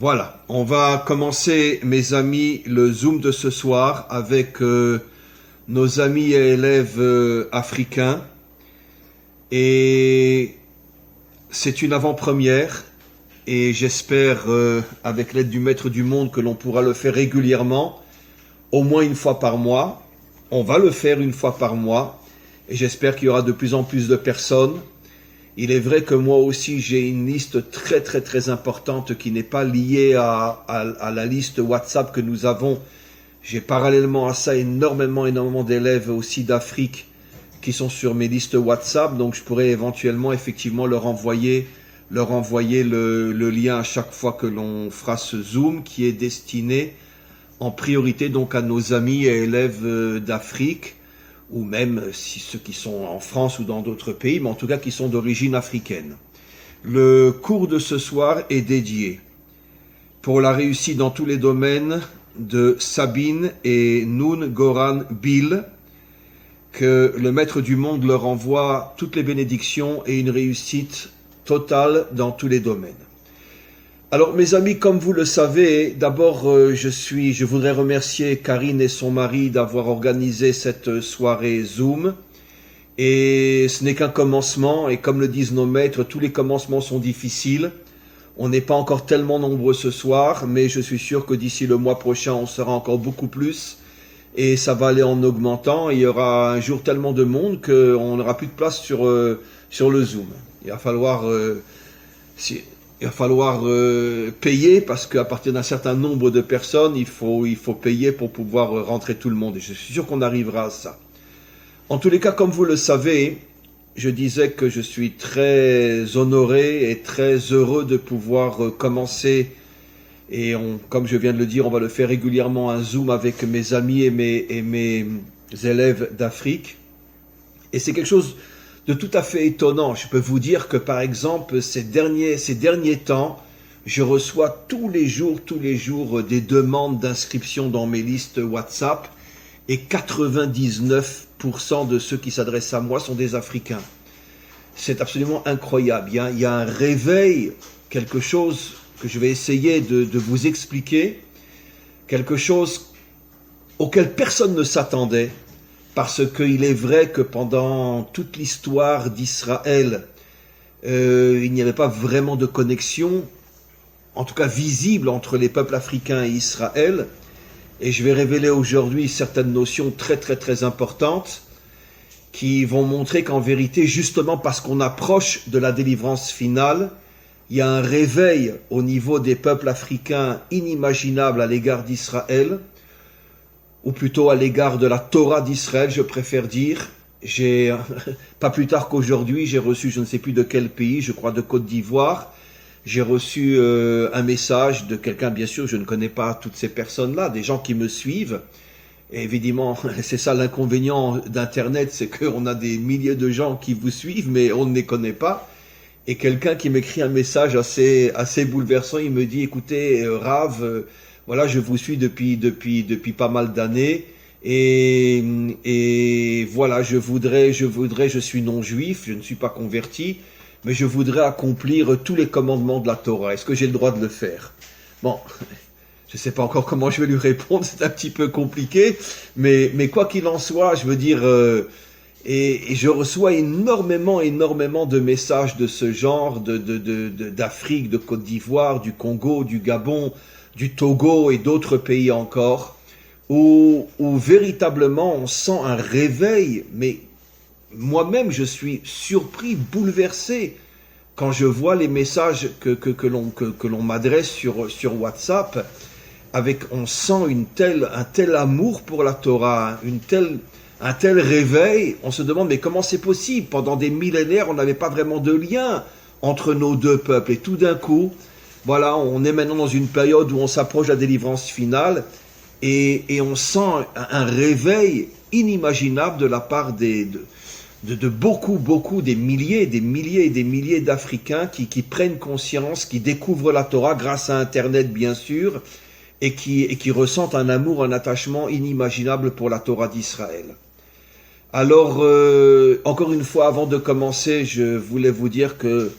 Voilà, on va commencer, mes amis, le Zoom de ce soir avec nos amis et élèves africains. Et c'est une avant-première. Et j'espère, avec l'aide du Maître du Monde, que l'on pourra le faire régulièrement, au moins une fois par mois. On va le faire une fois par mois. Et j'espère qu'il y aura de plus en plus de personnes. Il est vrai que moi aussi j'ai une liste très importante qui n'est pas liée à la liste WhatsApp que nous avons. J'ai parallèlement à ça énormément d'élèves aussi d'Afrique qui sont sur mes listes WhatsApp, donc je pourrais éventuellement effectivement leur envoyer le lien à chaque fois que l'on fera ce Zoom qui est destiné en priorité donc à nos amis et élèves d'Afrique, ou même si ceux qui sont en France ou dans d'autres pays, mais en tout cas qui sont d'origine africaine. Le cours de ce soir est dédié pour la réussite dans tous les domaines de Sabine et Noun Goran Bill, que le Maître du Monde leur envoie toutes les bénédictions et une réussite totale dans tous les domaines. Alors mes amis, comme vous le savez, d'abord je voudrais remercier Karine et son mari d'avoir organisé cette soirée Zoom. Et ce n'est qu'un commencement, et comme le disent nos maîtres, tous les commencements sont difficiles. On n'est pas encore tellement nombreux ce soir, mais je suis sûr que d'ici le mois prochain, on sera encore beaucoup plus. Et ça va aller en augmentant. Il y aura un jour tellement de monde qu'on n'aura plus de place sur le Zoom. Il va falloir... Il va falloir payer parce qu'à partir d'un certain nombre de personnes, il faut payer pour pouvoir rentrer tout le monde. Et je suis sûr qu'on arrivera à ça. En tous les cas, comme vous le savez, je disais que je suis très honoré et très heureux de pouvoir commencer. Et comme je viens de le dire, on va le faire régulièrement un Zoom avec mes amis et mes élèves d'Afrique. Et c'est quelque chose de tout à fait étonnant. Je peux vous dire que par exemple, ces derniers temps, je reçois tous les jours des demandes d'inscription dans mes listes WhatsApp et 99% de ceux qui s'adressent à moi sont des Africains. C'est absolument incroyable. Il y a un réveil, quelque chose que je vais essayer de vous expliquer, quelque chose auquel personne ne s'attendait. Parce qu'il est vrai que pendant toute l'histoire d'Israël, il n'y avait pas vraiment de connexion, en tout cas visible, entre les peuples africains et Israël. Et je vais révéler aujourd'hui certaines notions très importantes qui vont montrer qu'en vérité, justement parce qu'on approche de la délivrance finale, il y a un réveil au niveau des peuples africains inimaginable à l'égard d'Israël, ou plutôt à l'égard de la Torah d'Israël, je préfère dire. Pas plus tard qu'aujourd'hui, j'ai reçu, je ne sais plus de quel pays, je crois de Côte d'Ivoire, j'ai reçu un message de quelqu'un, bien sûr, je ne connais pas toutes ces personnes-là, des gens qui me suivent. Et évidemment, c'est ça l'inconvénient d'Internet, c'est qu'on a des milliers de gens qui vous suivent, mais on ne les connaît pas. Et quelqu'un qui m'écrit un message assez bouleversant, il me dit, écoutez, Rav, voilà, je vous suis depuis pas mal d'années et voilà, je suis non juif, je ne suis pas converti, mais je voudrais accomplir tous les commandements de la Torah. Est-ce que j'ai le droit de le faire? Bon, je ne sais pas encore comment je vais lui répondre, c'est un petit peu compliqué, mais quoi qu'il en soit, je veux dire, et je reçois énormément de messages de ce genre, d'Afrique, de Côte d'Ivoire, du Congo, du Gabon, du Togo et d'autres pays encore, où véritablement on sent un réveil, mais moi-même je suis surpris, bouleversé, quand je vois les messages que l'on m'adresse sur WhatsApp, on sent un tel amour pour la Torah, un tel réveil, on se demande mais comment c'est possible? Pendant des millénaires, on n'avait pas vraiment de lien entre nos deux peuples, et tout d'un coup, voilà, on est maintenant dans une période où on s'approche de la délivrance finale et on sent un réveil inimaginable de la part de beaucoup, des milliers d'Africains qui prennent conscience, qui découvrent la Torah grâce à Internet bien sûr, et qui ressentent un amour, un attachement inimaginable pour la Torah d'Israël. Alors, encore une fois, avant de commencer, je voulais vous dire que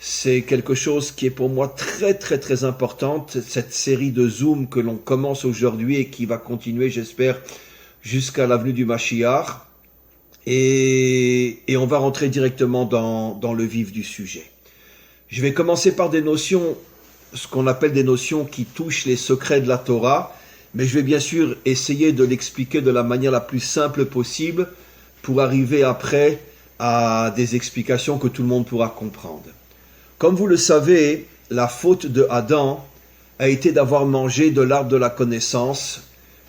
C'est quelque chose qui est pour moi très très très importante, cette série de Zoom que l'on commence aujourd'hui et qui va continuer, j'espère, jusqu'à l'avenue du Mashiach. Et on va rentrer directement dans le vif du sujet. Je vais commencer par des notions, ce qu'on appelle des notions qui touchent les secrets de la Torah, mais je vais bien sûr essayer de l'expliquer de la manière la plus simple possible pour arriver après à des explications que tout le monde pourra comprendre. Comme vous le savez, la faute de Adam a été d'avoir mangé de l'arbre de la connaissance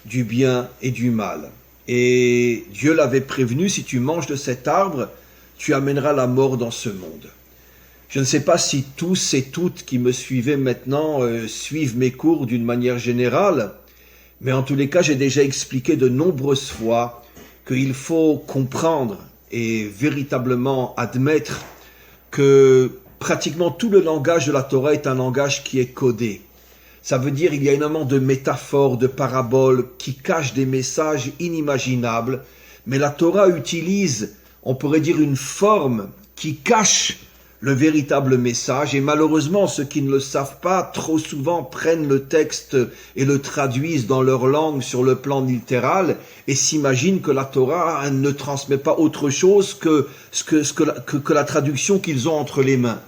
du bien et du mal. Et Dieu l'avait prévenu, si tu manges de cet arbre, tu amèneras la mort dans ce monde. Je ne sais pas si tous et toutes qui me suivez maintenant suivent mes cours d'une manière générale, mais en tous les cas, j'ai déjà expliqué de nombreuses fois qu'il faut comprendre et véritablement admettre que pratiquement tout le langage de la Torah est un langage qui est codé. Ça veut dire qu'il y a énormément de métaphores, de paraboles qui cachent des messages inimaginables, mais la Torah utilise, on pourrait dire, une forme qui cache le véritable message, et malheureusement ceux qui ne le savent pas trop souvent prennent le texte et le traduisent dans leur langue sur le plan littéral et s'imaginent que la Torah ne transmet pas autre chose que la traduction qu'ils ont entre les mains,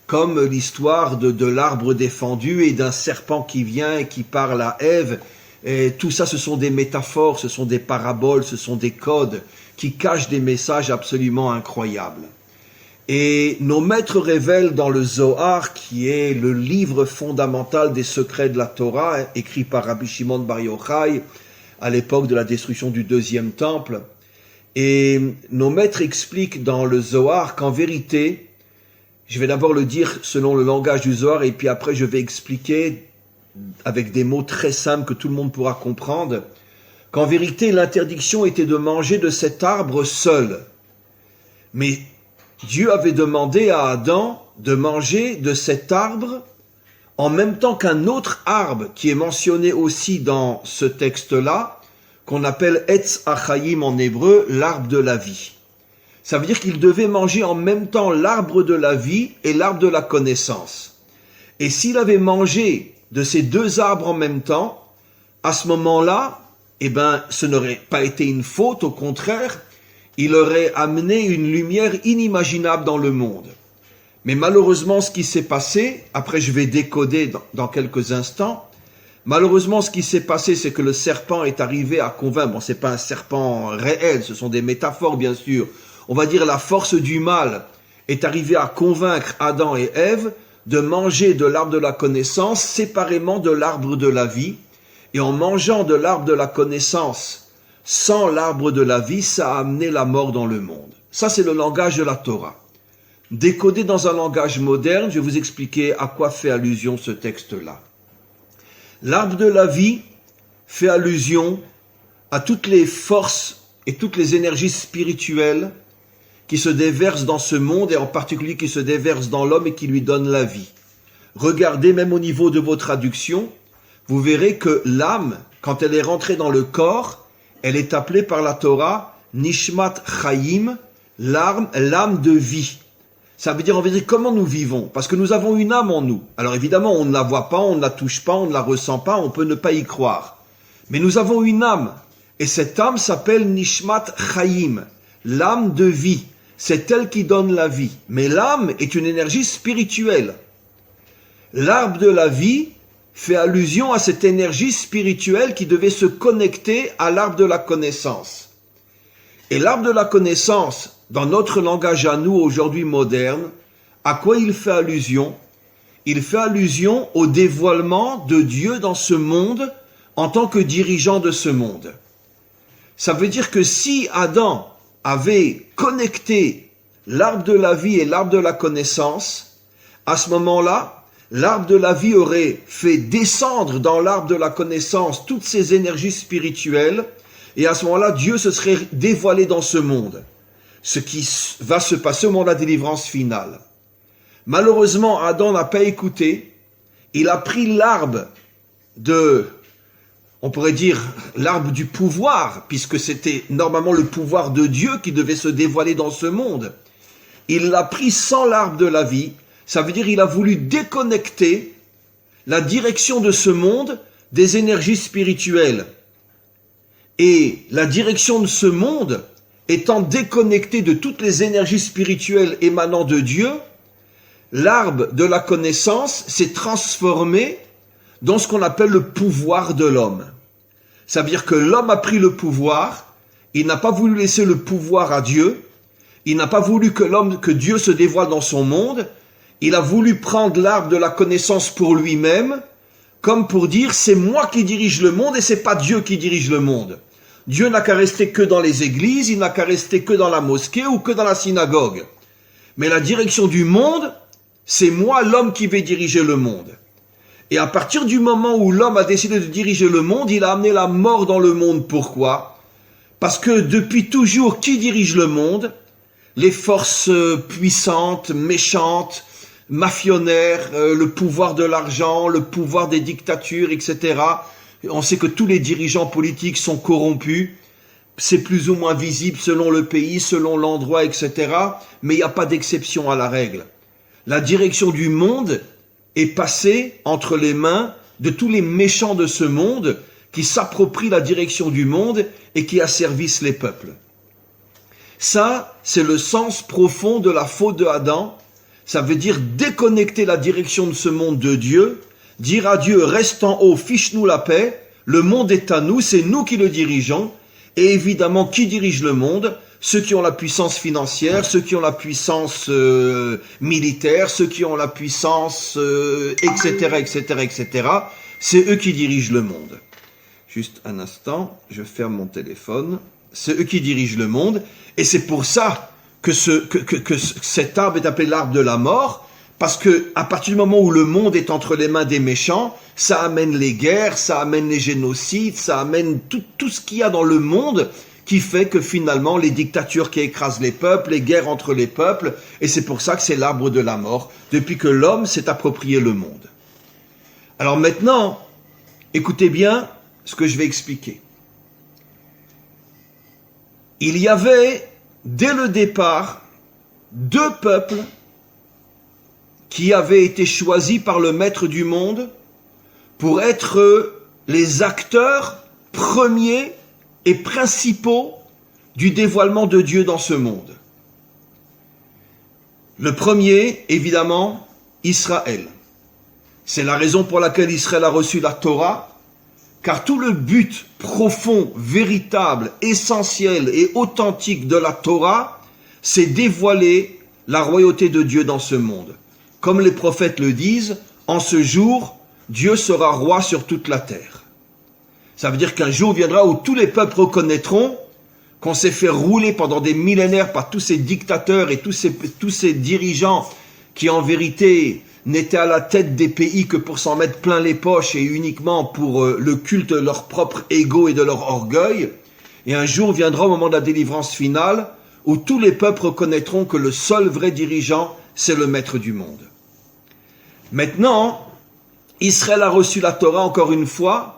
comme l'histoire de l'arbre défendu et d'un serpent qui vient et qui parle à Ève. Et tout ça, ce sont des métaphores, ce sont des paraboles, ce sont des codes qui cachent des messages absolument incroyables. Et nos maîtres révèlent dans le Zohar, qui est le livre fondamental des secrets de la Torah, écrit par Rabbi Shimon Bar Yochai à l'époque de la destruction du deuxième temple. Et nos maîtres expliquent dans le Zohar qu'en vérité, je vais d'abord le dire selon le langage du Zohar, et puis après je vais expliquer avec des mots très simples que tout le monde pourra comprendre, qu'en vérité l'interdiction était de manger de cet arbre seul. Mais Dieu avait demandé à Adam de manger de cet arbre en même temps qu'un autre arbre qui est mentionné aussi dans ce texte-là, qu'on appelle Etz Achayim en hébreu, l'arbre de la vie. Ça veut dire qu'il devait manger en même temps l'arbre de la vie et l'arbre de la connaissance. Et s'il avait mangé de ces deux arbres en même temps, à ce moment-là, ce n'aurait pas été une faute, au contraire, il aurait amené une lumière inimaginable dans le monde. Mais malheureusement, ce qui s'est passé, après je vais décoder dans quelques instants, malheureusement ce qui s'est passé, c'est que le serpent est arrivé à convaincre, bon, c'est pas un serpent réel, ce sont des métaphores bien sûr, on va dire la force du mal est arrivée à convaincre Adam et Ève de manger de l'arbre de la connaissance séparément de l'arbre de la vie, et en mangeant de l'arbre de la connaissance sans l'arbre de la vie, ça a amené la mort dans le monde. Ça, c'est le langage de la Torah. Décodé dans un langage moderne, je vais vous expliquer à quoi fait allusion ce texte-là. L'arbre de la vie fait allusion à toutes les forces et toutes les énergies spirituelles qui se déversent dans ce monde et en particulier qui se déversent dans l'homme et qui lui donnent la vie. Regardez même au niveau de vos traductions, vous verrez que l'âme, quand elle est rentrée dans le corps, elle est appelée par la Torah Nishmat Chaim, l'âme de vie. Ça veut dire, on va dire, comment nous vivons? Parce que nous avons une âme en nous. Alors évidemment, on ne la voit pas, on ne la touche pas, on ne la ressent pas, on peut ne pas y croire. Mais nous avons une âme. Et cette âme s'appelle Nishmat Chaim, l'âme de vie. C'est elle qui donne la vie. Mais l'âme est une énergie spirituelle. L'arbre de la vie fait allusion à cette énergie spirituelle qui devait se connecter à l'arbre de la connaissance. Et l'arbre de la connaissance, dans notre langage à nous aujourd'hui moderne, à quoi il fait allusion? Il fait allusion au dévoilement de Dieu dans ce monde en tant que dirigeant de ce monde. Ça veut dire que si Adam avait connecté l'arbre de la vie et l'arbre de la connaissance, à ce moment-là, l'arbre de la vie aurait fait descendre dans l'arbre de la connaissance toutes ces énergies spirituelles, et à ce moment-là, Dieu se serait dévoilé dans ce monde. Ce qui va se passer au moment de la délivrance finale. Malheureusement, Adam n'a pas écouté. Il a pris l'arbre on pourrait dire, l'arbre du pouvoir, puisque c'était normalement le pouvoir de Dieu qui devait se dévoiler dans ce monde. Il l'a pris sans l'arbre de la vie, Ça veut dire qu'il a voulu déconnecter la direction de ce monde des énergies spirituelles. Et la direction de ce monde étant déconnectée de toutes les énergies spirituelles émanant de Dieu, l'arbre de la connaissance s'est transformé dans ce qu'on appelle le pouvoir de l'homme. Ça veut dire que l'homme a pris le pouvoir, il n'a pas voulu laisser le pouvoir à Dieu, il n'a pas voulu que Dieu se dévoile dans son monde, il a voulu prendre l'arbre de la connaissance pour lui-même, comme pour dire c'est moi qui dirige le monde et c'est pas Dieu qui dirige le monde. Dieu n'a qu'à rester que dans les églises, il n'a qu'à rester que dans la mosquée ou que dans la synagogue. Mais la direction du monde, c'est moi l'homme qui vais diriger le monde. Et à partir du moment où l'homme a décidé de diriger le monde, il a amené la mort dans le monde. Pourquoi ? Parce que depuis toujours, qui dirige le monde ? Les forces puissantes, méchantes, mafionnaires, le pouvoir de l'argent, le pouvoir des dictatures, etc. On sait que tous les dirigeants politiques sont corrompus. C'est plus ou moins visible selon le pays, selon l'endroit, etc. Mais il n'y a pas d'exception à la règle. La direction du monde est passée entre les mains de tous les méchants de ce monde qui s'approprient la direction du monde et qui asservissent les peuples. Ça, c'est le sens profond de la faute de Adam. Ça veut dire déconnecter la direction de ce monde de Dieu, dire à Dieu, reste en haut, fiche-nous la paix, le monde est à nous, c'est nous qui le dirigeons, et évidemment, qui dirige le monde ? Ceux qui ont la puissance financière, ceux qui ont la puissance militaire, ceux qui ont la puissance, etc., etc., etc., c'est eux qui dirigent le monde. Juste un instant, je ferme mon téléphone. C'est eux qui dirigent le monde, et c'est pour ça que cet arbre est appelé l'arbre de la mort, parce que à partir du moment où le monde est entre les mains des méchants, ça amène les guerres, ça amène les génocides, ça amène tout ce qu'il y a dans le monde qui fait que finalement les dictatures qui écrasent les peuples, les guerres entre les peuples, et c'est pour ça que c'est l'arbre de la mort, depuis que l'homme s'est approprié le monde. Alors maintenant, écoutez bien ce que je vais expliquer. Il y avait, dès le départ, deux peuples qui avaient été choisis par le maître du monde pour être les acteurs premiers et principaux du dévoilement de Dieu dans ce monde. Le premier, évidemment, Israël. C'est la raison pour laquelle Israël a reçu la Torah, car tout le but profond, véritable, essentiel et authentique de la Torah, c'est dévoiler la royauté de Dieu dans ce monde. Comme les prophètes le disent, en ce jour, Dieu sera roi sur toute la terre. Ça veut dire qu'un jour viendra où tous les peuples reconnaîtront qu'on s'est fait rouler pendant des millénaires par tous ces dictateurs et tous ces dirigeants qui en vérité n'étaient à la tête des pays que pour s'en mettre plein les poches et uniquement pour le culte de leur propre ego et de leur orgueil. Et un jour viendra au moment de la délivrance finale où tous les peuples reconnaîtront que le seul vrai dirigeant, c'est le maître du monde. Maintenant, Israël a reçu la Torah encore une fois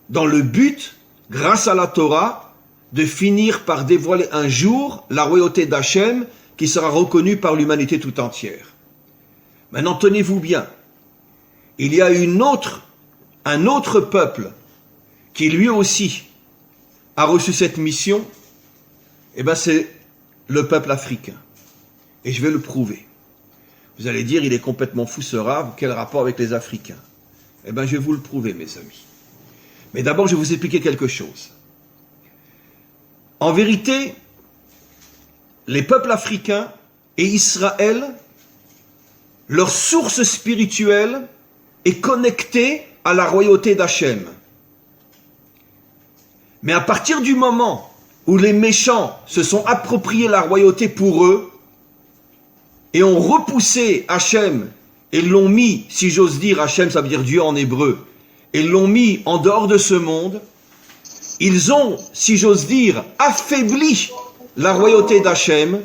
dans le but, grâce à la Torah, de finir par dévoiler un jour la royauté d'Hachem qui sera reconnue par l'humanité tout entière. Maintenant, tenez-vous bien, il y a un autre peuple qui lui aussi a reçu cette mission, et bien c'est le peuple africain. Et je vais le prouver. Vous allez dire, il est complètement fou ce rave, quel rapport avec les Africains? Eh bien, je vais vous le prouver, mes amis. Mais d'abord, je vais vous expliquer quelque chose. En vérité, les peuples africains et Israël, leur source spirituelle est connectée à la royauté d'Hachem. Mais à partir du moment où les méchants se sont appropriés la royauté pour eux, et ont repoussé Hachem, et l'ont mis, si j'ose dire, Hachem ça veut dire Dieu en hébreu, et l'ont mis en dehors de ce monde, ils ont, si j'ose dire, affaibli la royauté d'Hachem,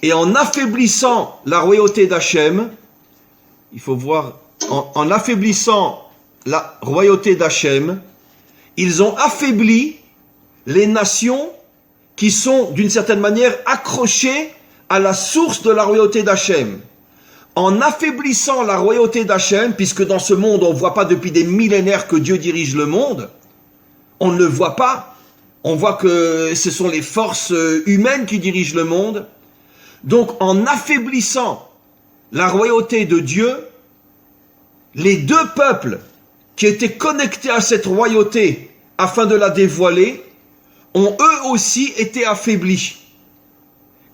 et en affaiblissant la royauté d'Hachem, il faut voir, en affaiblissant la royauté d'Hachem, ils ont affaibli les nations qui sont d'une certaine manière accrochées à la source de la royauté d'Hachem. en affaiblissant la royauté d'Hachem, puisque dans ce monde, on ne voit pas depuis des millénaires que Dieu dirige le monde, on ne le voit pas, on voit que ce sont les forces humaines qui dirigent le monde. Donc en affaiblissant la royauté de Dieu, les deux peuples qui étaient connectés à cette royauté afin de la dévoiler, ont eux aussi été affaiblis.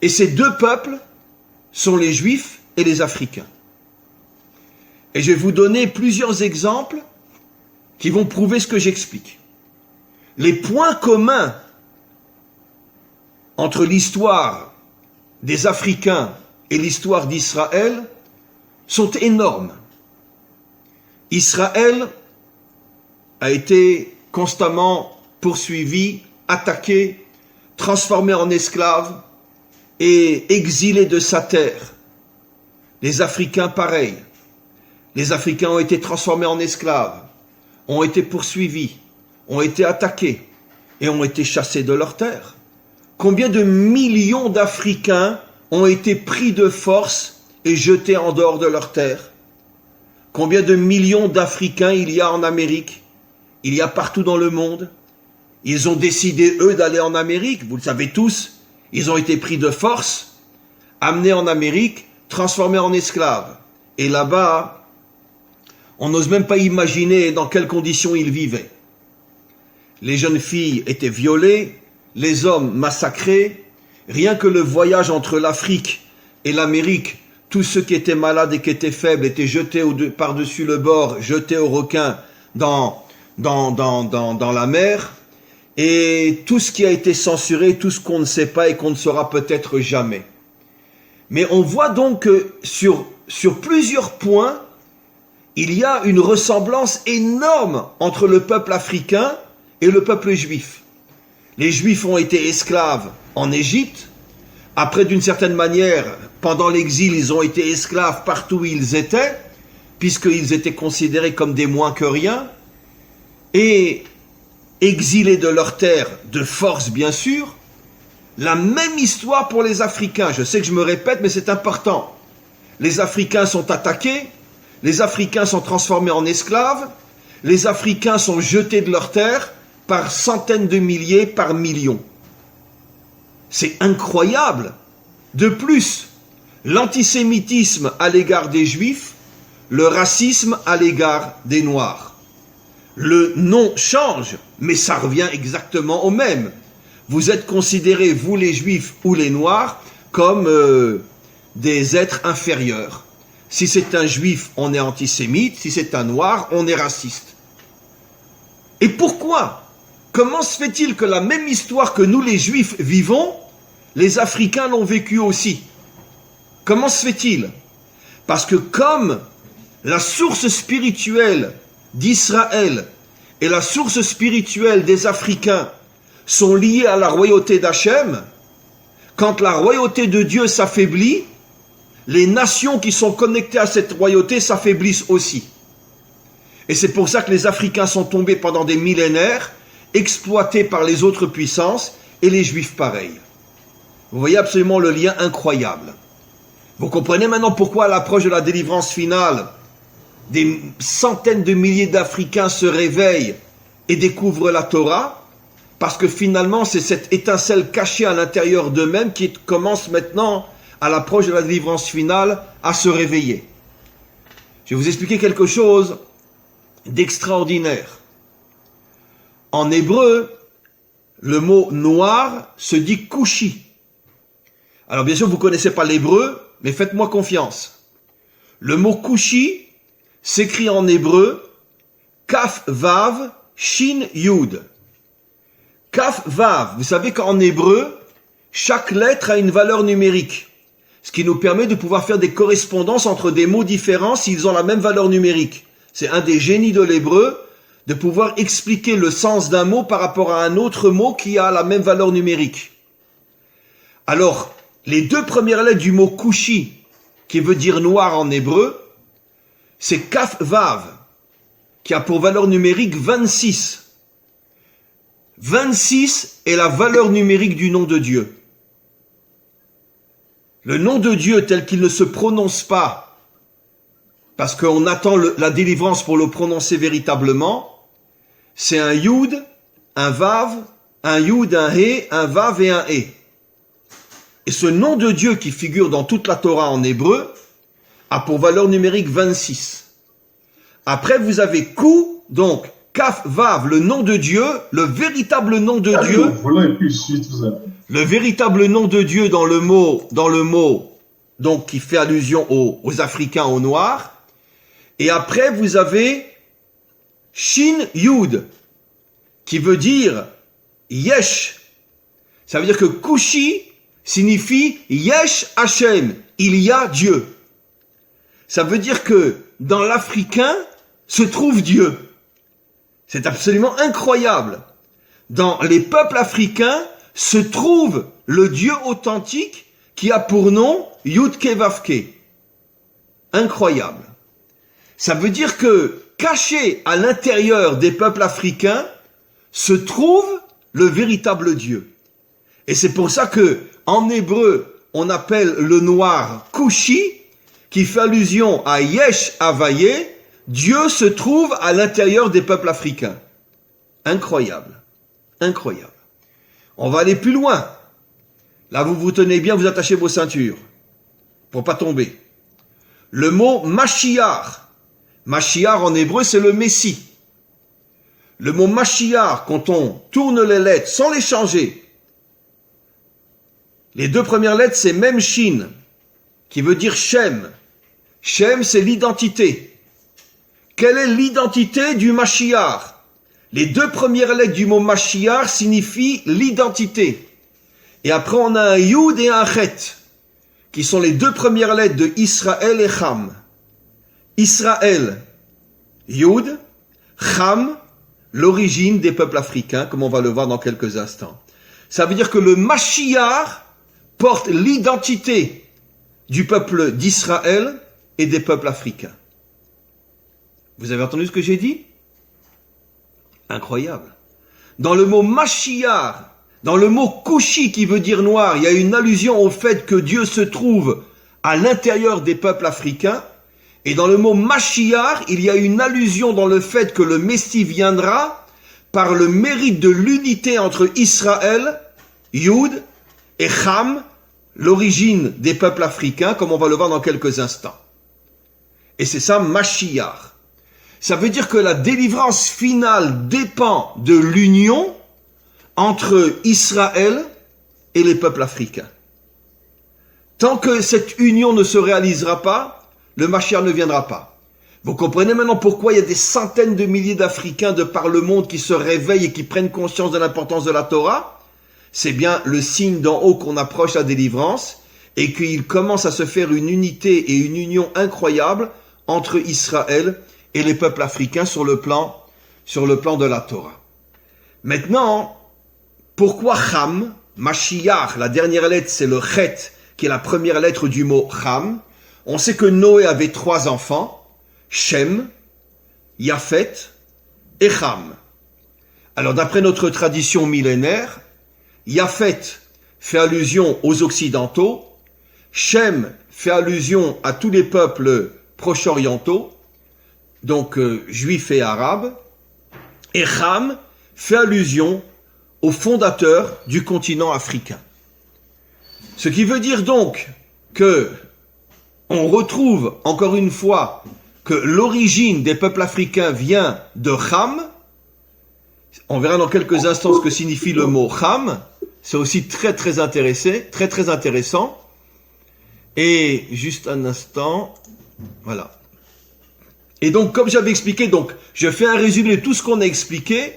Et ces deux peuples sont les Juifs et les Africains. Et je vais vous donner plusieurs exemples qui vont prouver ce que j'explique. Les points communs entre l'histoire des Africains et l'histoire d'Israël sont énormes. Israël a été constamment poursuivi, attaqué, transformé en esclave et exilé de sa terre. Les Africains, pareil. Les Africains ont été transformés en esclaves, ont été poursuivis, ont été attaqués et ont été chassés de leur terre. Combien de millions d'Africains ont été pris de force et jetés en dehors de leur terre? Combien de millions d'Africains il y a en Amérique? Il y a partout dans le monde. Ils ont décidé, eux, d'aller en Amérique. Vous le savez tous. Ils ont été pris de force, amenés en Amérique, transformés en esclaves. Et là-bas, on n'ose même pas imaginer dans quelles conditions ils vivaient. Les jeunes filles étaient violées, les hommes massacrés. Rien que le voyage entre l'Afrique et l'Amérique, tous ceux qui étaient malades et qui étaient faibles étaient jetés par-dessus le bord, jetés aux requins dans la mer. Et tout ce qui a été censuré, tout ce qu'on ne sait pas et qu'on ne saura peut-être jamais. Mais on voit donc que sur plusieurs points, il y a une ressemblance énorme entre le peuple africain et le peuple juif. Les Juifs ont été esclaves en Égypte. Après, d'une certaine manière, pendant l'exil, ils ont été esclaves partout où ils étaient, puisqu'ils étaient considérés comme des moins que rien, et exilés de leur terre de force, bien sûr. La même histoire pour les Africains. Je sais que je me répète, mais c'est important. Les Africains sont attaqués, les Africains sont transformés en esclaves, les Africains sont jetés de leur terre par centaines de milliers, par millions. C'est incroyable. De plus, l'antisémitisme à l'égard des Juifs, le racisme à l'égard des Noirs. Le nom change, mais ça revient exactement au même. Vous êtes considérés, vous les Juifs ou les Noirs, comme des êtres inférieurs. Si c'est un Juif, on est antisémite. Si c'est un Noir, on est raciste. Et pourquoi ? Comment se fait-il que la même histoire que nous les Juifs vivons, les Africains l'ont vécue aussi? Comment se fait-il? Parce que comme la source spirituelle d'Israël et la source spirituelle des Africains sont liées à la royauté d'Hachem, quand la royauté de Dieu s'affaiblit, les nations qui sont connectées à cette royauté s'affaiblissent aussi. Et c'est pour ça que les Africains sont tombés pendant des millénaires, exploités par les autres puissances, et les Juifs pareil. Vous voyez absolument le lien incroyable. Vous comprenez maintenant pourquoi à l'approche de la délivrance finale, des centaines de milliers d'Africains se réveillent et découvrent la Torah, parce que finalement c'est cette étincelle cachée à l'intérieur d'eux-mêmes qui commence maintenant, à l'approche de la délivrance finale, à se réveiller. Je vais vous expliquer quelque chose d'extraordinaire. En hébreu, le mot noir se dit kushi. Alors bien sûr, vous ne connaissez pas l'hébreu, mais faites-moi confiance. Le mot kushi s'écrit en hébreu Kaf Vav Shin Yud. Kaf Vav, vous savez qu'en hébreu, chaque lettre a une valeur numérique, ce qui nous permet de pouvoir faire des correspondances entre des mots différents s'ils ont la même valeur numérique. C'est un des génies de l'hébreu, de pouvoir expliquer le sens d'un mot par rapport à un autre mot qui a la même valeur numérique. Alors, les deux premières lettres du mot kushi, qui veut dire noir en hébreu, c'est Kaf Vav, qui a pour valeur numérique 26. 26 est la valeur numérique du nom de Dieu. Le nom de Dieu tel qu'il ne se prononce pas parce qu'on attend la délivrance pour le prononcer véritablement, c'est un Yud, un Vav, un Yud, un He, un Vav et un He. Et ce nom de Dieu qui figure dans toute la Torah en hébreu a pour valeur numérique 26. Après, vous avez Kou, donc Kaf, Vav, le nom de Dieu, le véritable nom de Dieu. Le véritable nom de Dieu dans le mot, donc qui fait allusion aux Africains, aux Noirs. Et après, vous avez Shin Yud, qui veut dire Yesh. Ça veut dire que Kushi signifie Yesh Hashem, il y a Dieu. Ça veut dire que dans l'Africain se trouve Dieu. C'est absolument incroyable. Dans les peuples africains se trouve le Dieu authentique qui a pour nom Yudke Vavke. Incroyable. Ça veut dire que caché à l'intérieur des peuples africains se trouve le véritable Dieu. Et c'est pour ça que en hébreu on appelle le noir Kushi, qui fait allusion à Yesh Havaye, Dieu se trouve à l'intérieur des peuples africains. Incroyable. Incroyable. On va aller plus loin. Là, vous vous tenez bien, vous attachez vos ceintures pour pas tomber. Le mot Mashiach. Mashiach en hébreu, c'est le Messie. Le mot Mashiach, quand on tourne les lettres sans les changer, les deux premières lettres, c'est Mem Shin, qui veut dire Shem. Shem, c'est l'identité. Quelle est l'identité du Mashiach? Les deux premières lettres du mot Mashiach signifient l'identité. Et après, on a un Yud et un Chet, qui sont les deux premières lettres de Israël et Cham. Israël, Yud, Cham, l'origine des peuples africains, comme on va le voir dans quelques instants. Ça veut dire que le Mashiach porte l'identité du peuple d'Israël et des peuples africains. Vous avez entendu ce que j'ai dit? Incroyable. Dans le mot Mashiach, dans le mot Kushi qui veut dire noir, il y a une allusion au fait que Dieu se trouve à l'intérieur des peuples africains. Et dans le mot Mashiach, il y a une allusion dans le fait que le Messie viendra par le mérite de l'unité entre Israël, Yud, et Cham, l'origine des peuples africains, comme on va le voir dans quelques instants. Et c'est ça, Mashiach. Ça veut dire que la délivrance finale dépend de l'union entre Israël et les peuples africains. Tant que cette union ne se réalisera pas, le Mashiach ne viendra pas. Vous comprenez maintenant pourquoi il y a des centaines de milliers d'Africains de par le monde qui se réveillent et qui prennent conscience de l'importance de la Torah? C'est bien le signe d'en haut qu'on approche la délivrance et qu'il commence à se faire une unité et une union incroyable entre Israël et les peuples africains sur le plan de la Torah. Maintenant, pourquoi Cham, Mashiach, la dernière lettre c'est le Chet, qui est la première lettre du mot Cham. On sait que Noé avait 3 enfants, Shem, Yaphet et Cham. Alors d'après notre tradition millénaire, Yaphet fait allusion aux Occidentaux, Shem fait allusion à tous les peuples proche-orientaux, donc juifs et arabes, et Cham fait allusion au fondateur du continent africain. Ce qui veut dire donc que on retrouve encore une fois que l'origine des peuples africains vient de Cham. On verra dans quelques instants ce que signifie le mot Cham. C'est aussi très intéressant. Et juste un instant, voilà. Et donc, comme j'avais expliqué, donc je fais un résumé de tout ce qu'on a expliqué.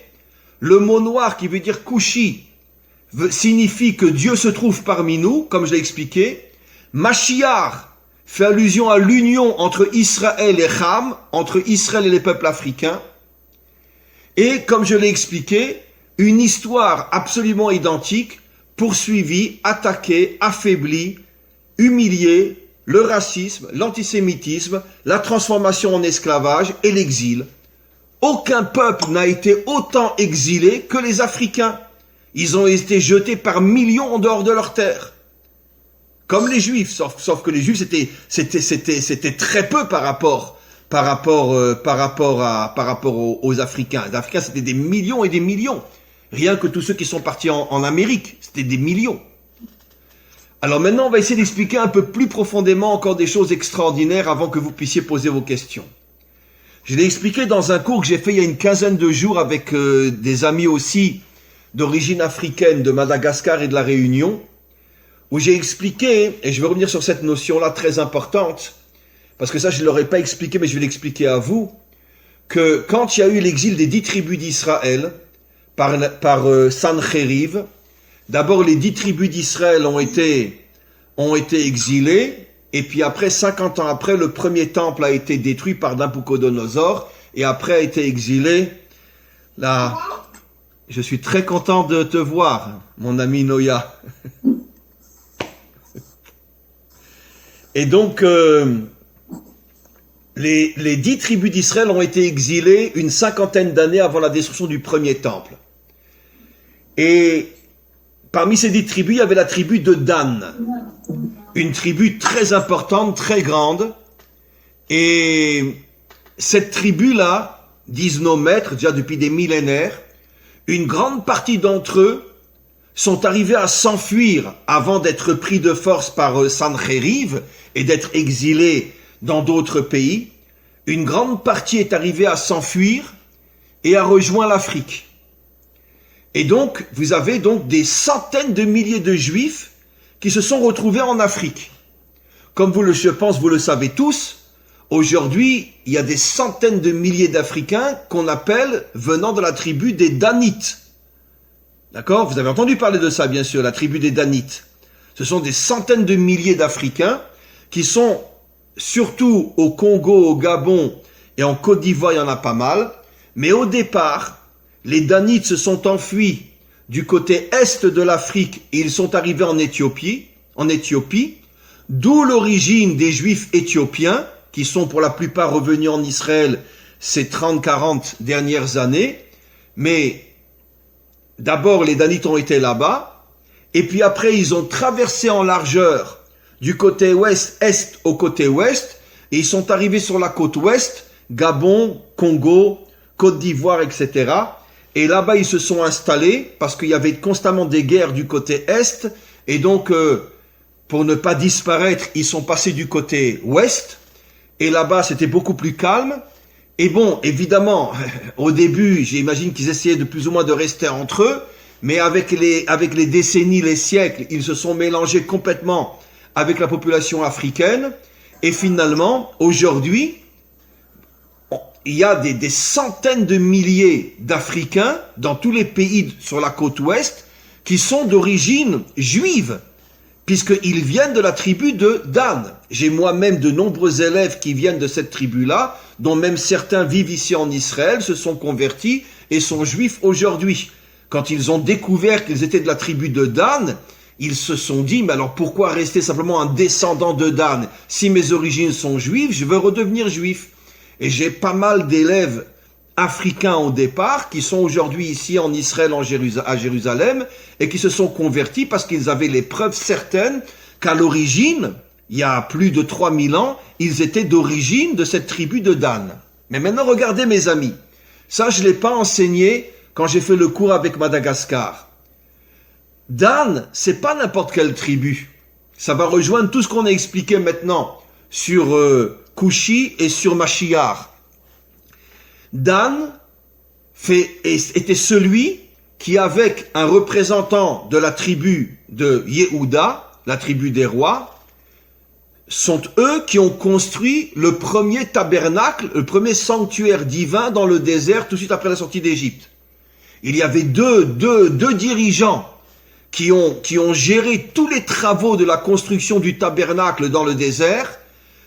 Le mot noir qui veut dire Kushi signifie que Dieu se trouve parmi nous, comme je l'ai expliqué. Mashiach fait allusion à l'union entre Israël et Cham, entre Israël et les peuples africains. Et comme je l'ai expliqué, une histoire absolument identique, poursuivie, attaquée, affaiblie, humiliée, le racisme, l'antisémitisme, la transformation en esclavage et l'exil. Aucun peuple n'a été autant exilé que les Africains. Ils ont été jetés par millions en dehors de leur terre. Comme les Juifs, sauf que les Juifs, c'était très peu par rapport aux Africains. Les Africains, c'était des millions et des millions. Rien que tous ceux qui sont partis en Amérique, c'était des millions. Alors maintenant, on va essayer d'expliquer un peu plus profondément encore des choses extraordinaires avant que vous puissiez poser vos questions. Je l'ai expliqué dans un cours que j'ai fait il y a une quinzaine de jours avec des amis aussi d'origine africaine, de Madagascar et de la Réunion, où j'ai expliqué, et je vais revenir sur cette notion-là très importante, parce que ça je ne l'aurais pas expliqué, mais je vais l'expliquer à vous, que quand il y a eu l'exil des 10 tribus d'Israël par Sanchériv, d'abord les 10 tribus d'Israël ont été exilées, et puis après, 50 ans après, le premier temple a été détruit par Nabucodonosor, et après a été exilé. Là, je suis très content de te voir, mon ami Noya. Et donc, les 10 tribus d'Israël ont été exilées une cinquantaine d'années avant la destruction du premier temple. Et parmi ces 10 tribus, il y avait la tribu de Dan. Une tribu très importante, très grande. Et cette tribu-là, disent nos maîtres, déjà depuis des millénaires, une grande partie d'entre eux sont arrivés à s'enfuir avant d'être pris de force par Sanchériv et d'être exilés dans d'autres pays. Une grande partie est arrivée à s'enfuir et a rejoint l'Afrique. Et donc, vous avez donc des centaines de milliers de Juifs qui se sont retrouvés en Afrique. Comme je pense, vous le savez tous, aujourd'hui, il y a des centaines de milliers d'Africains qu'on appelle venant de la tribu des Danites. D'accord? Vous avez entendu parler de ça, bien sûr, la tribu des Danites. Ce sont des centaines de milliers d'Africains qui sont surtout au Congo, au Gabon et en Côte d'Ivoire, il y en a pas mal. Mais au départ, les Danites se sont enfuis du côté est de l'Afrique et ils sont arrivés en Éthiopie, d'où l'origine des Juifs éthiopiens qui sont pour la plupart revenus en Israël ces 30-40 dernières années. Mais d'abord, les Danites ont été là-bas, et puis après, ils ont traversé en largeur du côté ouest-est au côté ouest, et ils sont arrivés sur la côte ouest, Gabon, Congo, Côte d'Ivoire, etc. Et là-bas, ils se sont installés, parce qu'il y avait constamment des guerres du côté est, et donc, pour ne pas disparaître, ils sont passés du côté ouest, et là-bas, c'était beaucoup plus calme. Et bon, évidemment, au début, j'imagine qu'ils essayaient de plus ou moins de rester entre eux, mais avec les décennies, les siècles, ils se sont mélangés complètement avec la population africaine. Et finalement, aujourd'hui, il y a des centaines de milliers d'Africains dans tous les pays sur la côte ouest qui sont d'origine juive, puisqu'ils viennent de la tribu de Dan. J'ai moi-même de nombreux élèves qui viennent de cette tribu-là, dont même certains vivent ici en Israël, se sont convertis et sont juifs aujourd'hui. Quand ils ont découvert qu'ils étaient de la tribu de Dan, ils se sont dit, mais alors pourquoi rester simplement un descendant de Dan? Si mes origines sont juives, je veux redevenir juif. Et j'ai pas mal d'élèves africains au départ qui sont aujourd'hui ici en Israël, à Jérusalem, et qui se sont convertis parce qu'ils avaient les preuves certaines qu'à l'origine, il y a plus de 3000 ans, ils étaient d'origine de cette tribu de Dan. Mais maintenant, regardez mes amis, ça je ne l'ai pas enseigné quand j'ai fait le cours avec Madagascar. Dan, c'est pas n'importe quelle tribu. Ça va rejoindre tout ce qu'on a expliqué maintenant sur Cushi et sur Mashiach. Dan était celui qui, avec un représentant de la tribu de Yehuda, la tribu des rois, sont eux qui ont construit le premier tabernacle, le premier sanctuaire divin dans le désert tout de suite après la sortie d'Égypte. Il y avait deux dirigeants qui ont géré tous les travaux de la construction du tabernacle dans le désert.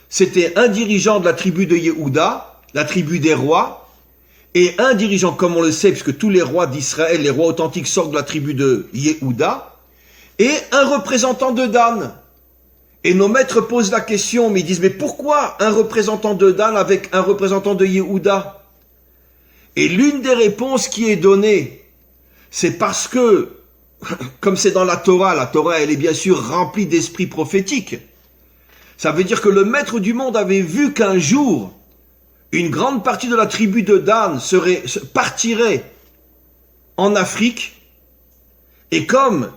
C'était un dirigeant de la tribu de Yehuda, la tribu des rois, et un dirigeant, comme on le sait, puisque tous les rois d'Israël, les rois authentiques sortent de la tribu de Yehuda, et un représentant de Dan. Et nos maîtres posent la question, mais ils disent, mais pourquoi un représentant de Dan avec un représentant de Yehuda? Et l'une des réponses qui est donnée, c'est parce que, comme c'est dans la Torah elle est bien sûr remplie d'esprit prophétique. Ça veut dire que le maître du monde avait vu qu'un jour, une grande partie de la tribu de Dan partirait en Afrique, et comme,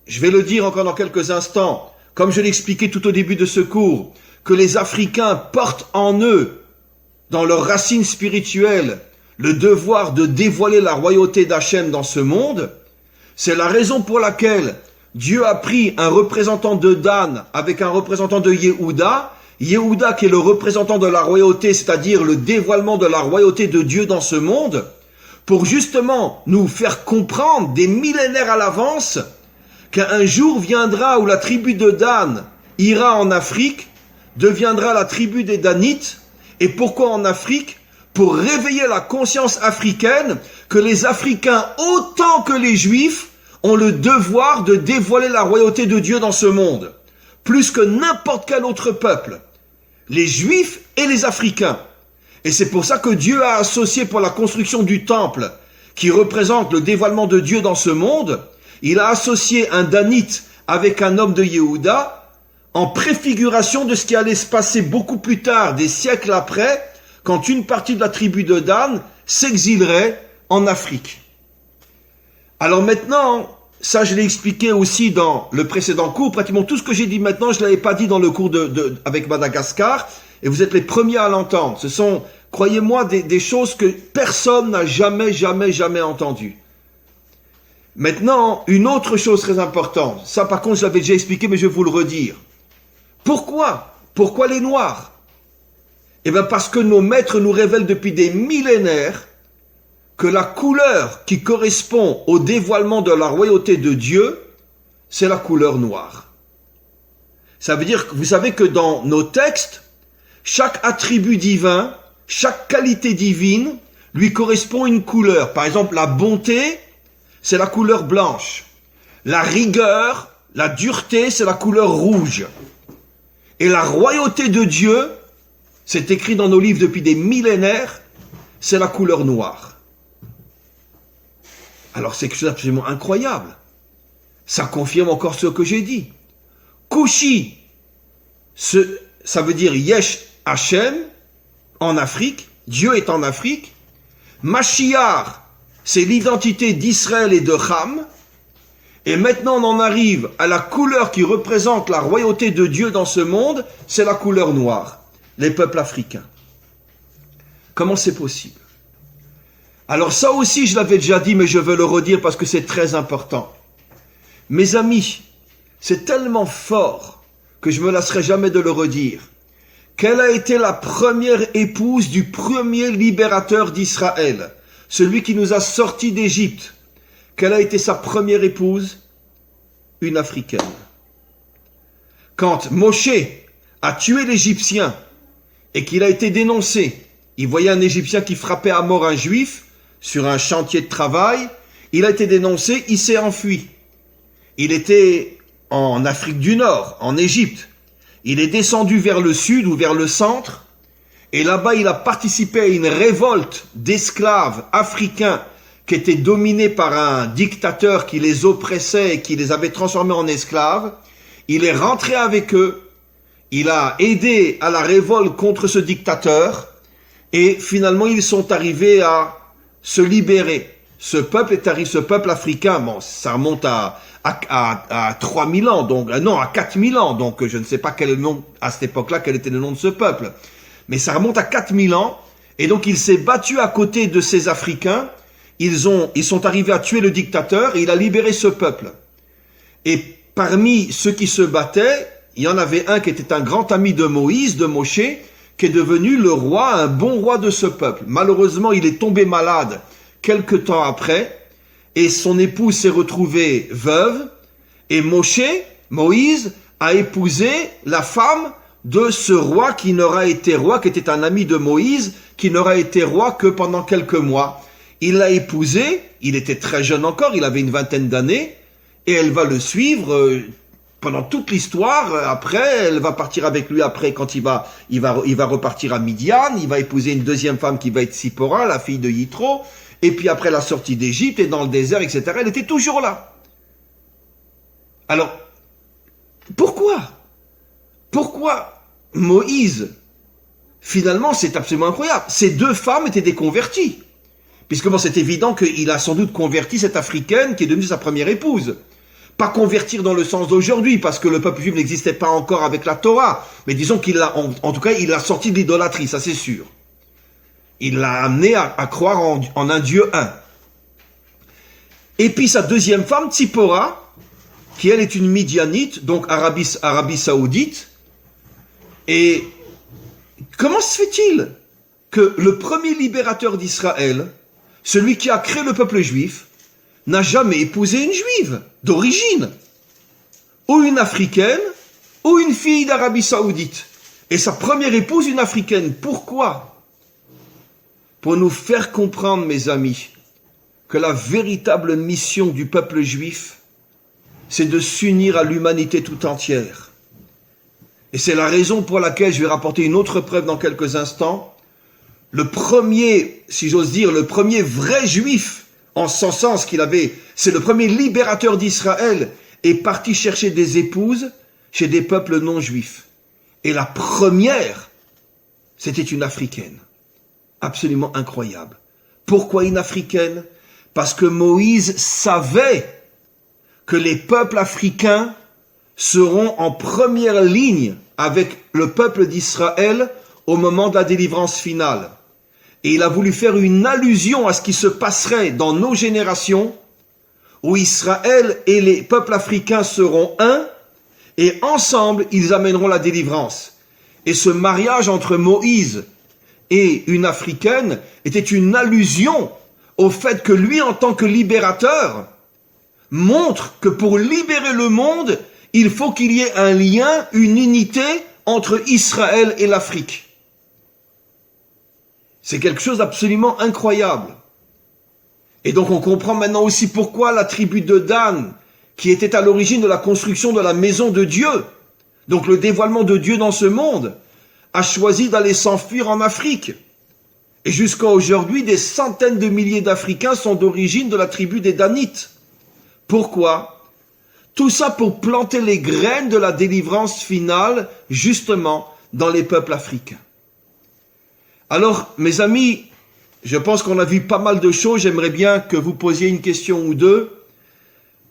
je vais le dire encore dans quelques instants, comme je l'expliquais tout au début de ce cours, que les Africains portent en eux, dans leurs racines spirituelles, le devoir de dévoiler la royauté d'Hachem dans ce monde, c'est la raison pour laquelle Dieu a pris un représentant de Dan avec un représentant de Yehuda, Yehuda qui est le représentant de la royauté, c'est-à-dire le dévoilement de la royauté de Dieu dans ce monde, pour justement nous faire comprendre des millénaires à l'avance qu'un jour viendra où la tribu de Dan ira en Afrique, deviendra la tribu des Danites. Et pourquoi en Afrique? Pour réveiller la conscience africaine que les Africains, autant que les Juifs, ont le devoir de dévoiler la royauté de Dieu dans ce monde, plus que n'importe quel autre peuple, les Juifs et les Africains. Et c'est pour ça que Dieu a associé pour la construction du temple, qui représente le dévoilement de Dieu dans ce monde, il a associé un Danite avec un homme de Yehuda, en préfiguration de ce qui allait se passer beaucoup plus tard, des siècles après, quand une partie de la tribu de Dan s'exilerait en Afrique. Alors maintenant, ça je l'ai expliqué aussi dans le précédent cours, pratiquement tout ce que j'ai dit maintenant, je ne l'avais pas dit dans le cours avec Madagascar, et vous êtes les premiers à l'entendre. Ce sont, croyez-moi, des choses que personne n'a jamais entendues. Maintenant, une autre chose très importante, ça par contre je l'avais déjà expliqué, mais je vais vous le redire. Pourquoi? Pourquoi les Noirs? Eh bien parce que nos maîtres nous révèlent depuis des millénaires que la couleur qui correspond au dévoilement de la royauté de Dieu, c'est la couleur noire. Ça veut dire que vous savez que dans nos textes, chaque attribut divin, chaque qualité divine lui correspond une couleur. Par exemple, la bonté, c'est la couleur blanche. La rigueur, la dureté, c'est la couleur rouge. Et la royauté de Dieu, c'est écrit dans nos livres depuis des millénaires, c'est la couleur noire. Alors c'est quelque chose d'absolument incroyable. Ça confirme encore ce que j'ai dit. Kushi, ça veut dire Yesh Hashem, en Afrique, Dieu est en Afrique. Mashiach, c'est l'identité d'Israël et de Ham. Et maintenant on en arrive à la couleur qui représente la royauté de Dieu dans ce monde, c'est la couleur noire, les peuples africains. Comment c'est possible? Alors ça aussi je l'avais déjà dit, mais je veux le redire parce que c'est très important. Mes amis, c'est tellement fort que je ne me lasserai jamais de le redire. Quelle a été la première épouse du premier libérateur d'Israël, celui qui nous a sortis d'Égypte? Quelle a été sa première épouse? Une Africaine. Quand Moshe a tué l'Égyptien et qu'il a été dénoncé, il voyait un Égyptien qui frappait à mort un Juif sur un chantier de travail, il a été dénoncé, il s'est enfui. Il était en Afrique du Nord, en Égypte. Il est descendu vers le sud ou vers le centre, et là-bas il a participé à une révolte d'esclaves africains qui étaient dominés par un dictateur qui les oppressait et qui les avait transformés en esclaves. Il est rentré avec eux, il a aidé à la révolte contre ce dictateur, et finalement ils sont arrivés à se libérer. Ce peuple africain, bon, ça remonte à 3000 ans, donc, non, à 4000 ans, donc je ne sais pas quel est le nom, à cette époque-là, quel était le nom de ce peuple. Mais ça remonte à 4000 ans, et donc il s'est battu à côté de ces Africains, ils sont arrivés à tuer le dictateur, et il a libéré ce peuple. Et parmi ceux qui se battaient, il y en avait un qui était un grand ami de Moïse, de Moshe, qui est devenu le roi, un bon roi de ce peuple. Malheureusement, il est tombé malade quelque temps après, et son épouse s'est retrouvée veuve, et Moïse, a épousé la femme de ce roi qui n'aura été roi, qui était un ami de Moïse, qui n'aura été roi que pendant quelques mois. Il l'a épousée, il était très jeune encore, il avait une vingtaine d'années, et elle va le suivre pendant toute l'histoire. Après, elle va partir avec lui après quand il va repartir à Midian, il va épouser une deuxième femme qui va être Sipora, la fille de Yitro, et puis après la sortie d'Égypte et dans le désert, etc., elle était toujours là. Alors, pourquoi Moïse finalement, c'est absolument incroyable. Ces deux femmes étaient des converties. Puisque bon, c'est évident qu'il a sans doute converti cette Africaine qui est devenue sa première épouse. Pas convertir dans le sens d'aujourd'hui, parce que le peuple juif n'existait pas encore avec la Torah. Mais disons qu'il l'a, en tout cas, il l'a sorti de l'idolâtrie, ça c'est sûr. Il l'a amené à croire en un Dieu un. Et puis sa deuxième femme, Tzipora, qui elle est une Midianite, donc Arabie Saoudite. Et comment se fait-il que le premier libérateur d'Israël, celui qui a créé le peuple juif, n'a jamais épousé une juive d'origine, ou une africaine, ou une fille d'Arabie Saoudite, et sa première épouse une africaine? Pourquoi? Pour nous faire comprendre, mes amis, que la véritable mission du peuple juif, c'est de s'unir à l'humanité tout entière. Et c'est la raison pour laquelle je vais rapporter une autre preuve dans quelques instants. Le premier, si j'ose dire, le premier vrai juif, en ce sens qu'il avait, c'est le premier libérateur d'Israël, est parti chercher des épouses chez des peuples non juifs. Et la première, c'était une africaine. Absolument incroyable. Pourquoi une africaine? Parce que Moïse savait que les peuples africains seront en première ligne avec le peuple d'Israël au moment de la délivrance finale. Et il a voulu faire une allusion à ce qui se passerait dans nos générations, où Israël et les peuples africains seront un, et ensemble, ils amèneront la délivrance. Et ce mariage entre Moïse et une africaine était une allusion au fait que lui, en tant que libérateur, montre que pour libérer le monde, il faut qu'il y ait un lien, une unité entre Israël et l'Afrique. C'est quelque chose d'absolument incroyable. Et donc on comprend maintenant aussi pourquoi la tribu de Dan, qui était à l'origine de la construction de la maison de Dieu, donc le dévoilement de Dieu dans ce monde, a choisi d'aller s'enfuir en Afrique. Et jusqu'à aujourd'hui, des centaines de milliers d'Africains sont d'origine de la tribu des Danites. Pourquoi? Tout ça pour planter les graines de la délivrance finale, justement, dans les peuples africains. Alors, mes amis, je pense qu'on a vu pas mal de choses. J'aimerais bien que vous posiez une question ou deux.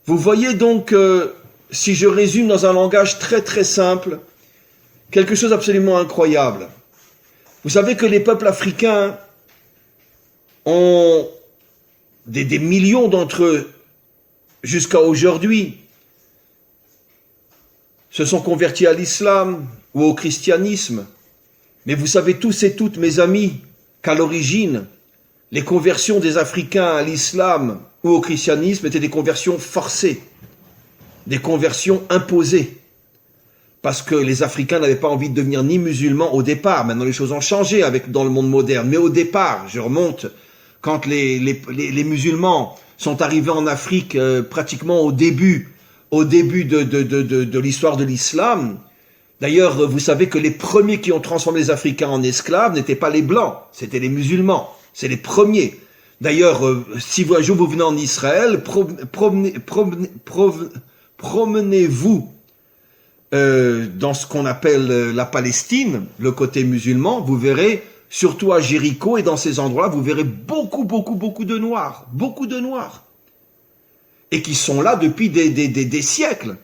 Vous voyez donc, si je résume dans un langage très très simple, quelque chose d'absolument incroyable. Vous savez que les peuples africains ont des millions d'entre eux, jusqu'à aujourd'hui, se sont convertis à l'islam ou au christianisme. Mais vous savez tous et toutes, mes amis, qu'à l'origine, les conversions des Africains à l'islam ou au christianisme étaient des conversions forcées, des conversions imposées. Parce que les Africains n'avaient pas envie de devenir ni musulmans au départ. Maintenant, les choses ont changé dans le monde moderne. Mais au départ, je remonte, quand les musulmans sont arrivés en Afrique pratiquement au début de l'histoire de l'islam. D'ailleurs, vous savez que les premiers qui ont transformé les Africains en esclaves n'étaient pas les Blancs, c'était les musulmans. C'est les premiers. D'ailleurs, si un jour vous venez en Israël, promenez-vous dans ce qu'on appelle la Palestine, le côté musulman, vous verrez, surtout à Jéricho et dans ces endroits-là, vous verrez beaucoup de Noirs, beaucoup de Noirs. Et qui sont là depuis des siècles.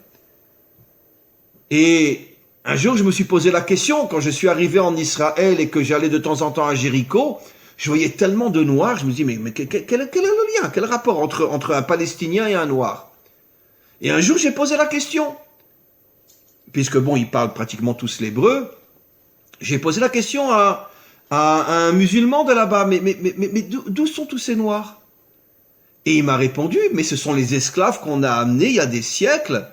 Et un jour, je me suis posé la question, quand je suis arrivé en Israël et que j'allais de temps en temps à Jéricho, je voyais tellement de Noirs, je me dis, mais quel est le lien, quel rapport entre un Palestinien et un Noir? Et un jour, j'ai posé la question. Puisque bon, ils parlent pratiquement tous l'hébreu, j'ai posé la question à un musulman de là-bas, mais d'où sont tous ces Noirs? Et il m'a répondu, mais ce sont les esclaves qu'on a amenés il y a des siècles.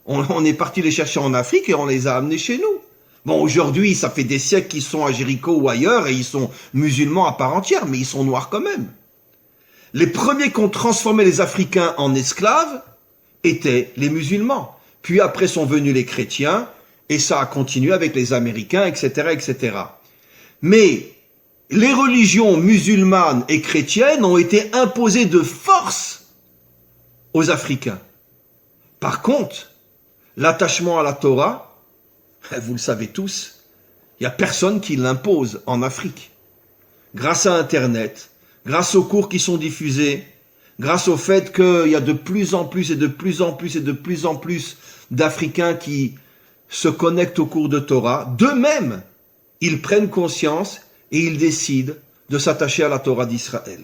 On est parti les chercher en Afrique et on les a amenés chez nous. Bon, aujourd'hui, ça fait des siècles qu'ils sont à Jéricho ou ailleurs et ils sont musulmans à part entière, mais ils sont noirs quand même. Les premiers qui ont transformé les Africains en esclaves étaient les musulmans. Puis après sont venus les chrétiens et ça a continué avec les Américains, etc., etc. Mais les religions musulmanes et chrétiennes ont été imposées de force aux Africains. Par contre, l'attachement à la Torah, vous le savez tous, Il n'y a personne qui l'impose en Afrique. Grâce à Internet, grâce aux cours qui sont diffusés, grâce au fait qu'il y a de plus en plus et de plus en plus et de plus en plus d'Africains qui se connectent au cours de Torah, d'eux-mêmes, ils prennent conscience et ils décident de s'attacher à la Torah d'Israël.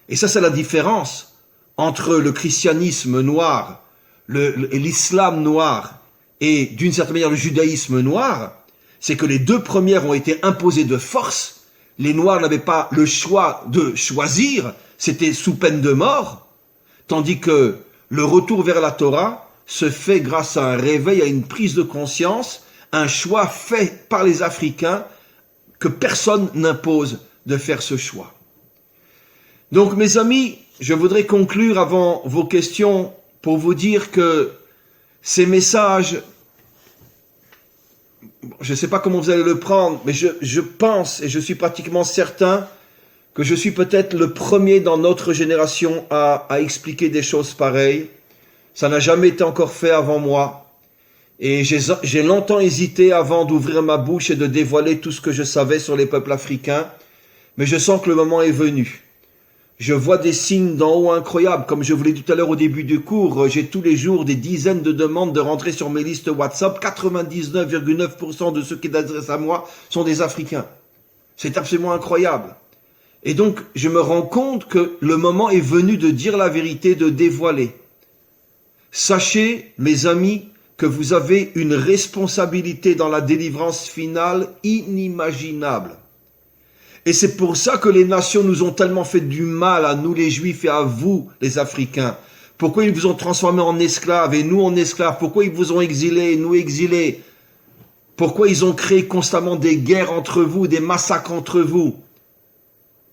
Et ça, c'est la différence entre le christianisme noir, l'islam noir et d'une certaine manière le judaïsme noir, c'est que les deux premières ont été imposées de force. Les noirs n'avaient pas le choix de choisir, c'était sous peine de mort, tandis que le retour vers la Torah se fait grâce à un réveil, à une prise de conscience, un choix fait par les Africains que personne n'impose de faire ce choix. Donc mes amis, je voudrais conclure avant vos questions pour vous dire que ces messages, je ne sais pas comment vous allez le prendre, mais je pense et je suis pratiquement certain que je suis peut-être le premier dans notre génération à expliquer des choses pareilles. Ça n'a jamais été encore fait avant moi. Et j'ai longtemps hésité avant d'ouvrir ma bouche et de dévoiler tout ce que je savais sur les peuples africains. Mais je sens que le moment est venu. Je vois des signes d'en haut incroyables. Comme je vous l'ai dit tout à l'heure au début du cours, j'ai tous les jours des dizaines de demandes de rentrer sur mes listes WhatsApp. 99,9% de ceux qui s'adressent à moi sont des Africains. C'est absolument incroyable. Et donc, je me rends compte que le moment est venu de dire la vérité, de dévoiler. Sachez, mes amis, que vous avez une responsabilité dans la délivrance finale inimaginable. Et c'est pour ça que les nations nous ont tellement fait du mal, à nous les Juifs et à vous les Africains. Pourquoi ils vous ont transformés en esclaves et nous en esclaves? Pourquoi ils vous ont exilés et nous exilés? Pourquoi ils ont créé constamment des guerres entre vous, des massacres entre vous?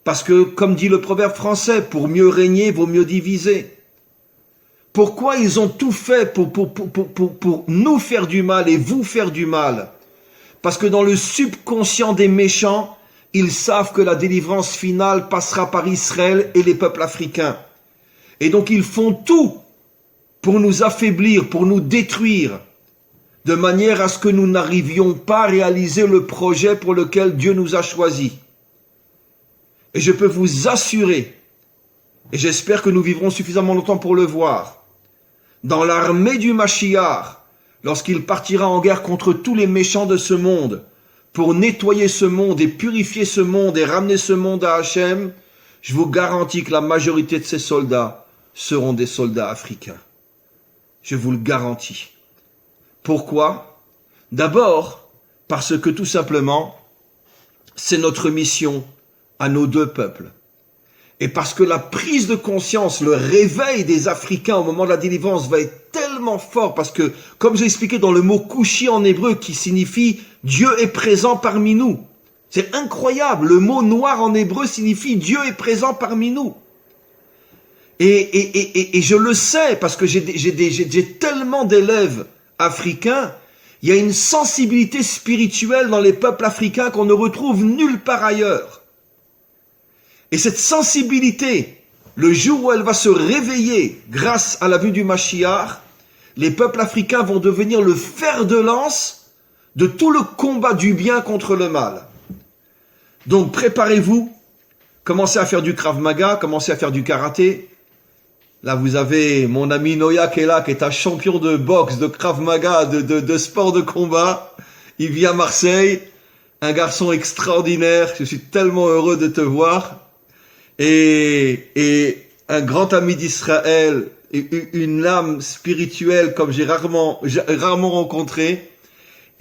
Parce que, comme dit le proverbe français, pour mieux régner, vaut mieux diviser. Pourquoi ils ont tout fait pour nous faire du mal et vous faire du mal? Parce que dans le subconscient des méchants, ils savent que la délivrance finale passera par Israël et les peuples africains. Et donc ils font tout pour nous affaiblir, pour nous détruire, de manière à ce que nous n'arrivions pas à réaliser le projet pour lequel Dieu nous a choisis. Et je peux vous assurer, et j'espère que nous vivrons suffisamment longtemps pour le voir, dans l'armée du Mashiach, lorsqu'il partira en guerre contre tous les méchants de ce monde, pour nettoyer ce monde et purifier ce monde et ramener ce monde à Hachem, je vous garantis que la majorité de ces soldats seront des soldats africains. Je vous le garantis. Pourquoi? D'abord, parce que tout simplement, c'est notre mission à nos deux peuples. Et parce que la prise de conscience, le réveil des Africains au moment de la délivrance va être tellement fort, parce que, comme j'ai expliqué dans le mot couchi en hébreu, qui signifie Dieu est présent parmi nous. C'est incroyable, le mot noir en hébreu signifie Dieu est présent parmi nous. Et je le sais, parce que j'ai tellement d'élèves africains, il y a une sensibilité spirituelle dans les peuples africains qu'on ne retrouve nulle part ailleurs. Et cette sensibilité, le jour où elle va se réveiller grâce à la vue du Mashiach, les peuples africains vont devenir le fer de lance de tout le combat du bien contre le mal. Donc préparez-vous, commencez à faire du Krav Maga, commencez à faire du karaté. Là vous avez mon ami Noya qui est là, qui est un champion de boxe, de Krav Maga, de sport de combat. Il vit à Marseille, un garçon extraordinaire, je suis tellement heureux de te voir. Et un grand ami d'Israël, une âme spirituelle comme j'ai rarement rencontré.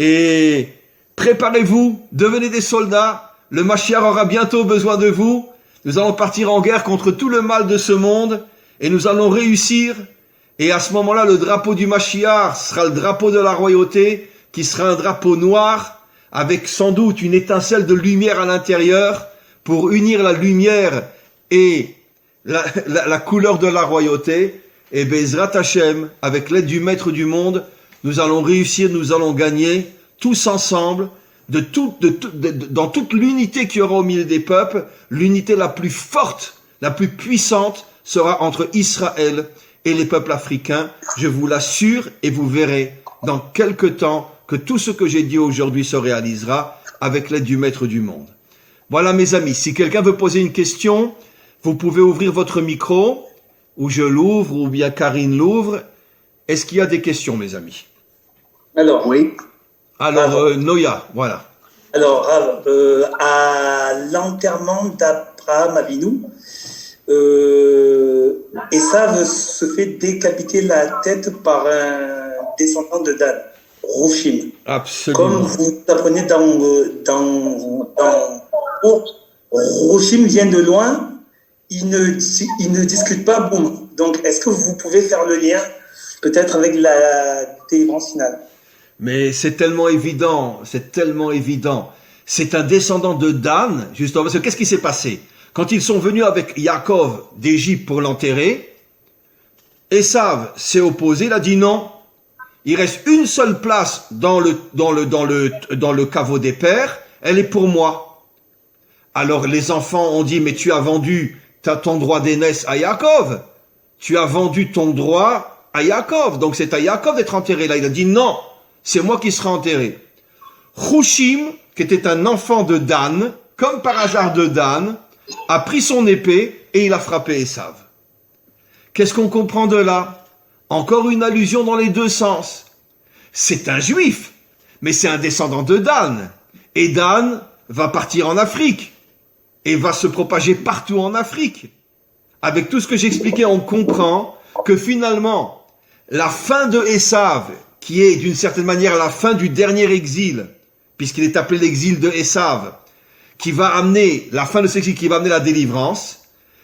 Et préparez-vous, devenez des soldats, le Mashiach aura bientôt besoin de vous. Nous allons partir en guerre contre tout le mal de ce monde et nous allons réussir. Et à ce moment-là, le drapeau du Mashiach sera le drapeau de la royauté, qui sera un drapeau noir avec sans doute une étincelle de lumière à l'intérieur pour unir la lumière et la couleur de la royauté. Et Bezrat Hashem, avec l'aide du Maître du monde, nous allons réussir, nous allons gagner, tous ensemble, dans toute l'unité qu'il y aura au milieu des peuples. L'unité la plus forte, la plus puissante sera entre Israël et les peuples africains. Je vous l'assure, et vous verrez dans quelque temps que tout ce que j'ai dit aujourd'hui se réalisera avec l'aide du Maître du monde. Voilà mes amis, si quelqu'un veut poser une question, vous pouvez ouvrir votre micro, ou je l'ouvre, ou bien Karine l'ouvre. Est-ce qu'il y a des questions, mes amis? Alors, oui. Alors, Noya, voilà. Alors, Rav, à l'enterrement d'Abraham Avinu, Esav se fait décapiter la tête par un descendant de Dan, Rushim. Absolument. Comme vous apprenez dans Rushim vient de loin, il ne discute pas, boum. Donc, est-ce que vous pouvez faire le lien, peut-être avec la délivrance finale? Mais c'est tellement évident, c'est tellement évident. C'est un descendant de Dan, justement, parce que qu'est-ce qui s'est passé? Quand ils sont venus avec Yaakov d'Égypte pour l'enterrer, Esav s'est opposé, il a dit non. Il reste une seule place dans le caveau des pères, elle est pour moi. Alors les enfants ont dit, mais tu as vendu ton droit d'aînesse à Yaakov. Tu as vendu ton droit à Yaakov, donc c'est à Yaakov d'être enterré. Là, il a dit non, c'est moi qui serai enterré. Rushim, qui était un enfant de Dan, comme par hasard de Dan, a pris son épée et il a frappé Esav. Qu'est-ce qu'on comprend de là? Encore une allusion dans les deux sens. C'est un juif, mais c'est un descendant de Dan. Et Dan va partir en Afrique et va se propager partout en Afrique. Avec tout ce que j'expliquais, on comprend que finalement, la fin de Esav, qui est d'une certaine manière la fin du dernier exil, puisqu'il est appelé l'exil de Esav, qui va amener, la fin de cet exil qui va amener la délivrance,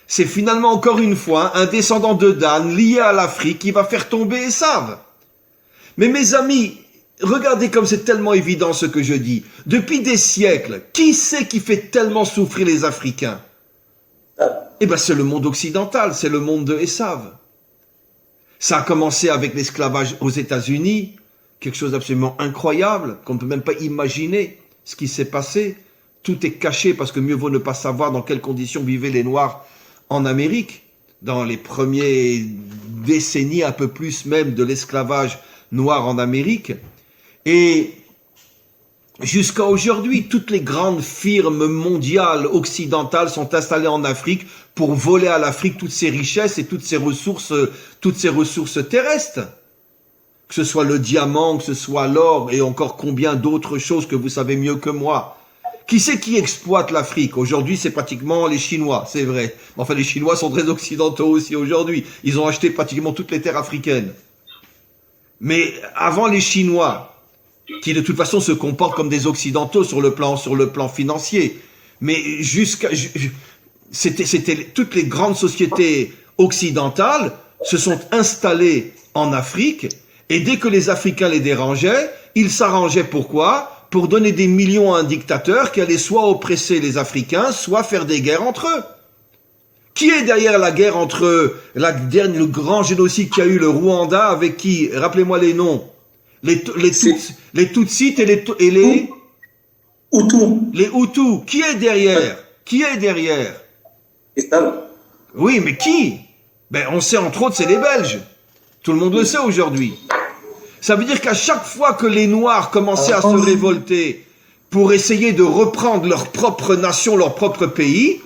c'est finalement encore une fois un descendant de Dan lié à l'Afrique qui va faire tomber Esav. Mais mes amis, regardez comme c'est tellement évident ce que je dis. Depuis des siècles, qui c'est qui fait tellement souffrir les Africains? Eh bien c'est le monde occidental, c'est le monde de Esav. Ça a commencé avec l'esclavage aux États-Unis, quelque chose d'absolument incroyable, qu'on ne peut même pas imaginer ce qui s'est passé. Tout est caché parce que mieux vaut ne pas savoir dans quelles conditions vivaient les Noirs en Amérique, dans les premières décennies, un peu plus même de l'esclavage noir en Amérique. Et jusqu'à aujourd'hui, toutes les grandes firmes mondiales occidentales sont installées en Afrique pour voler à l'Afrique toutes ses richesses et toutes ses ressources terrestres. Que ce soit le diamant, que ce soit l'or et encore combien d'autres choses que vous savez mieux que moi. Qui c'est qui exploite l'Afrique? Aujourd'hui, c'est pratiquement les Chinois, c'est vrai. Enfin, les Chinois sont très occidentaux aussi aujourd'hui. Ils ont acheté pratiquement toutes les terres africaines. Mais avant les Chinois, qui de toute façon se comportent comme des occidentaux sur le plan financier, mais c'était toutes les grandes sociétés occidentales se sont installées en Afrique, et dès que les Africains les dérangeaient, ils s'arrangeaient pourquoi? Pour donner des millions à un dictateur qui allait soit oppresser les Africains, soit faire des guerres entre eux. Qui est derrière la guerre entre le grand génocide qu'il y a eu, le Rwanda, avec qui? Rappelez-moi les noms. Les Tutsis et les Hutus. Les Hutus. Qui est derrière? Qui est derrière? Oui, mais qui? Ben, on sait entre autres, c'est les Belges. Tout le monde le sait aujourd'hui. Ça veut dire qu'à chaque fois que les Noirs commençaient à se révolter pour essayer de reprendre leur propre nation, leur propre pays,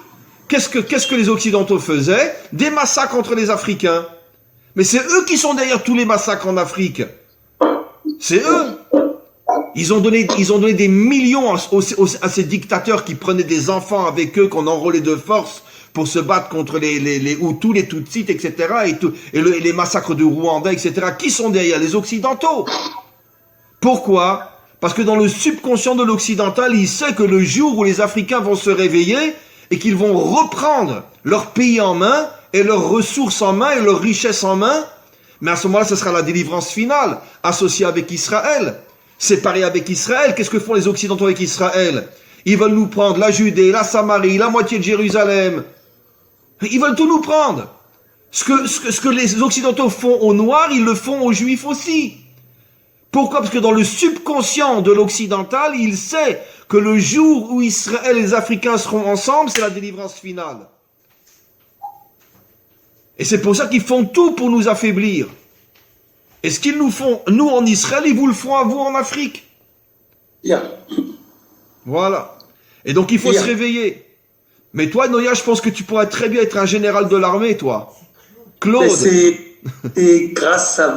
qu'est-ce que les Occidentaux faisaient? Des massacres entre les Africains. Mais c'est eux qui sont derrière tous les massacres en Afrique. C'est eux. Ils ont donné des millions à ces dictateurs qui prenaient des enfants avec eux, qu'on enrôlait de force pour se battre contre les Hutus, les Tutsis, etc. et les massacres de Rwanda, etc. Qui sont derrière? Les Occidentaux. Pourquoi? Parce que dans le subconscient de l'Occidental, il sait que le jour où les Africains vont se réveiller et qu'ils vont reprendre leur pays en main et leurs ressources en main et leurs richesses en main, mais à ce moment-là, ce sera la délivrance finale, associée avec Israël, séparée avec Israël. Qu'est-ce que font les Occidentaux avec Israël? Ils veulent nous prendre la Judée, la Samarie, la moitié de Jérusalem. Ils veulent tout nous prendre. Ce que les Occidentaux font aux Noirs, ils le font aux Juifs aussi. Pourquoi? Parce que dans le subconscient de l'Occidental, il sait que le jour où Israël et les Africains seront ensemble, c'est la délivrance finale. Et c'est pour ça qu'ils font tout pour nous affaiblir. Et ce qu'ils nous font, nous en Israël, ils vous le font à vous en Afrique. Yeah. Voilà. Et donc, il faut se réveiller. Mais toi, Noya, je pense que tu pourrais très bien être un général de l'armée, toi. Claude. C'est grâce à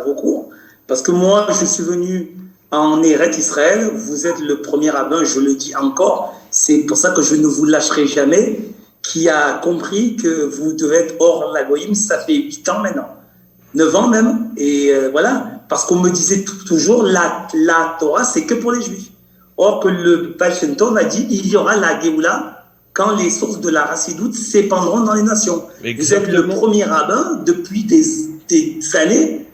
vos cours. Parce que moi, je suis venu en Eretz Israël. Vous êtes le premier rabbin, je le dis encore. C'est pour ça que je ne vous lâcherai jamais. Qui a compris que vous devez être hors la Goïm. Ça fait 8 ans maintenant. 9 ans même. Et voilà. Parce qu'on me disait toujours, la Torah, c'est que pour les Juifs. Or que le Baal Shem Tov a dit, il y aura la Géoula quand les sources de la Racidoute s'épandront dans les nations. Exactement. Vous êtes le premier rabbin depuis des années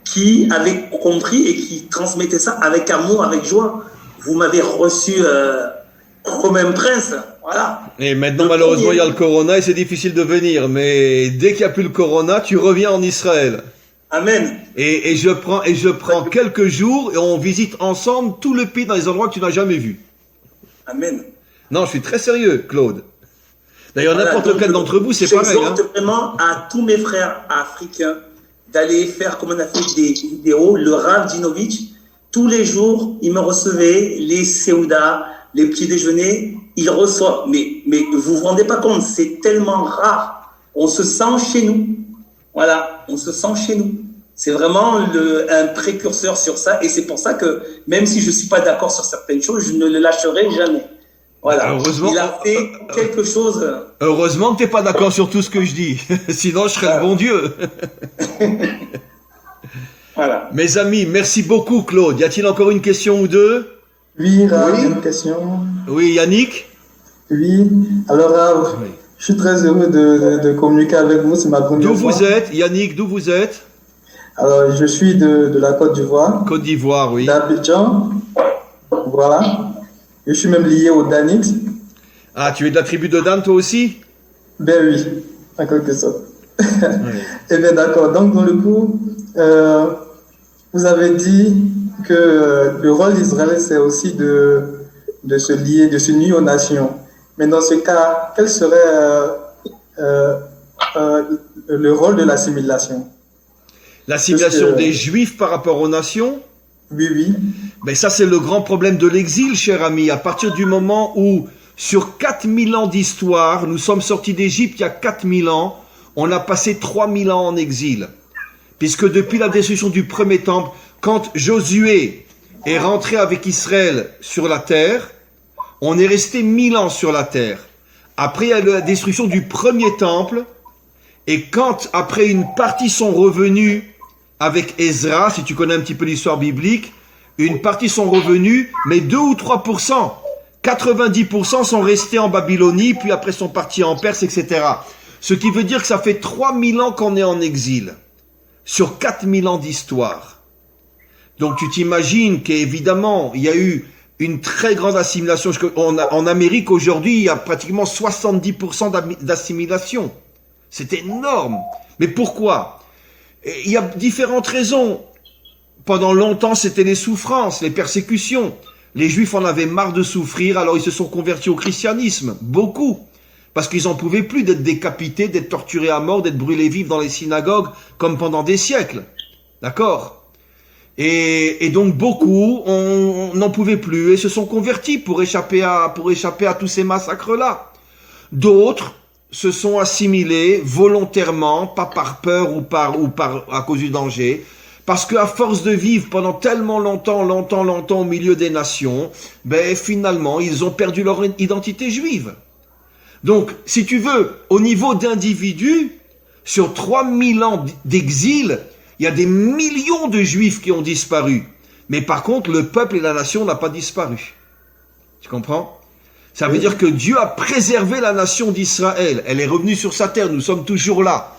qui avait compris et qui transmettait ça avec amour, avec joie. Vous m'avez reçu comme un prince. Voilà. Et maintenant, malheureusement, il y a le corona et c'est difficile de venir. Mais dès qu'il n'y a plus le corona, tu reviens en Israël. Amen. Et je prends quelques jours et on visite ensemble tout le pays dans les endroits que tu n'as jamais vus. Amen. Non, je suis très sérieux, Claude. D'ailleurs, voilà, n'importe lequel d'entre vous, c'est pareil. J'exhorte vraiment à tous mes frères africains d'aller faire, comme on a fait des vidéos, le Rav Dinovitch. Tous les jours, il me recevait les Seouda, les petits déjeuners. Il reçoit. Mais vous vous rendez pas compte, c'est tellement rare. On se sent chez nous. Voilà, on se sent chez nous. C'est vraiment un précurseur sur ça. Et c'est pour ça que, même si je ne suis pas d'accord sur certaines choses, je ne le lâcherai jamais. Voilà. Heureusement, il a fait quelque chose. Heureusement que tu n'es pas d'accord sur tout ce que je dis. Sinon, je serais le bon Dieu. Voilà. Mes amis, merci beaucoup, Claude. Y a-t-il encore une question ou deux? Oui, Rav, une question. Oui, Yannick? Oui. Alors, Rav, oui. Je suis très heureux de communiquer avec vous. C'est ma première fois. D'où vous êtes, Yannick? D'où vous êtes? Alors, je suis de la Côte d'Ivoire. Côte d'Ivoire, oui. D'Abidjan. Voilà. Je suis même lié au Danix. Ah, tu es de la tribu de Dan, toi aussi? Ben oui, en quelque sorte. Oui. Eh bien, d'accord. Donc, dans le cours, vous avez dit que le rôle d'Israël, c'est aussi de se lier, de s'unir aux nations. Mais dans ce cas, quel serait le rôle de l'assimilation? L'assimilation des Juifs par rapport aux nations? Oui, oui. Mais ça, c'est le grand problème de l'exil, cher ami. À partir du moment où, sur 4000 ans d'histoire, nous sommes sortis d'Égypte il y a 4000 ans, on a passé 3000 ans en exil. Puisque depuis la destruction du premier temple, quand Josué est rentré avec Israël sur la terre, on est resté 1000 ans sur la terre. Après, il y a la destruction du premier temple, et quand, après, une partie sont revenus avec Ezra, si tu connais un petit peu l'histoire biblique, une partie sont revenus, mais 2 ou 3%. 90% sont restés en Babylonie, puis après sont partis en Perse, etc. Ce qui veut dire que ça fait 3000 ans qu'on est en exil, sur 4000 ans d'histoire. Donc tu t'imagines qu'évidemment, il y a eu une très grande assimilation. En Amérique, aujourd'hui, il y a pratiquement 70% d'assimilation. C'est énorme. Mais pourquoi? Il y a différentes raisons. Pendant longtemps, c'était les souffrances, les persécutions. Les Juifs en avaient marre de souffrir, alors ils se sont convertis au christianisme. Beaucoup. Parce qu'ils n'en pouvaient plus d'être décapités, d'être torturés à mort, d'être brûlés vifs dans les synagogues, comme pendant des siècles. D'accord? Et donc beaucoup n'en pouvaient plus et se sont convertis pour échapper à tous ces massacres-là. D'autres se sont assimilés volontairement, pas par peur ou à cause du danger, parce qu'à force de vivre pendant tellement longtemps au milieu des nations, ben finalement ils ont perdu leur identité juive. Donc, si tu veux, au niveau d'individus, sur 3000 ans d'exil, il y a des millions de Juifs qui ont disparu. Mais par contre, le peuple et la nation n'ont pas disparu. Tu comprends? Ça veut dire que Dieu a préservé la nation d'Israël. Elle est revenue sur sa terre. Nous sommes toujours là.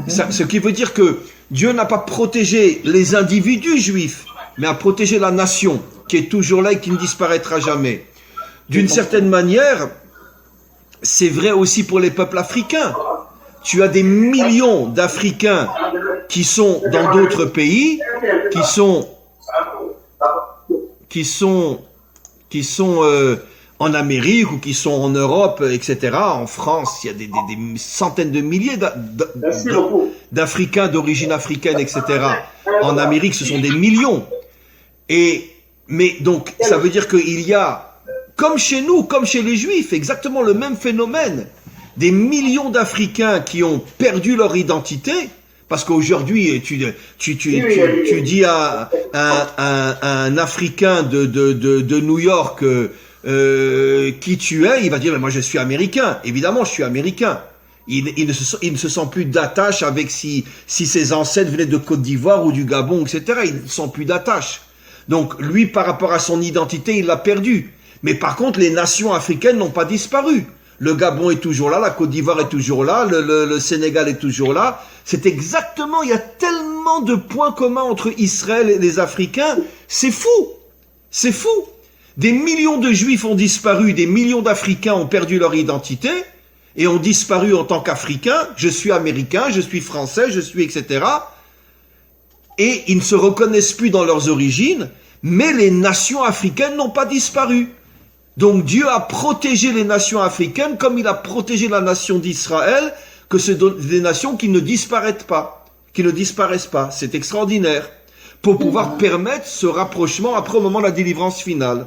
Ce qui veut dire que Dieu n'a pas protégé les individus juifs, mais a protégé la nation, qui est toujours là et qui ne disparaîtra jamais. D'une certaine manière, c'est vrai aussi pour les peuples africains. Tu as des millions d'Africains qui sont dans d'autres pays, qui sont en Amérique ou qui sont en Europe, etc. En France, il y a des centaines de milliers d'Africains d'origine africaine, etc. En Amérique, ce sont des millions. Et Mais donc, ça veut dire qu'il y a, comme chez nous, comme chez les Juifs, exactement le même phénomène. Des millions d'Africains qui ont perdu leur identité, parce qu'aujourd'hui, tu dis à un Africain de New York qui tu es, il va dire mais moi je suis américain. Évidemment, je suis américain. Il ne se sent plus d'attache avec si ses ancêtres venaient de Côte d'Ivoire ou du Gabon, etc. Il ne sent plus d'attache. Donc lui, par rapport à son identité, il l'a perdu. Mais par contre, les nations africaines n'ont pas disparu. Le Gabon est toujours là, la Côte d'Ivoire est toujours là, le Sénégal est toujours là. C'est exactement, il y a tellement de points communs entre Israël et les Africains. C'est fou. C'est fou. Des millions de Juifs ont disparu, des millions d'Africains ont perdu leur identité et ont disparu en tant qu'Africains. Je suis américain, je suis français, je suis etc. Et ils ne se reconnaissent plus dans leurs origines, mais les nations africaines n'ont pas disparu. Donc Dieu a protégé les nations africaines comme il a protégé la nation d'Israël, que c'est des nations qui ne disparaissent pas, C'est extraordinaire. Pour pouvoir permettre ce rapprochement après au moment de la délivrance finale.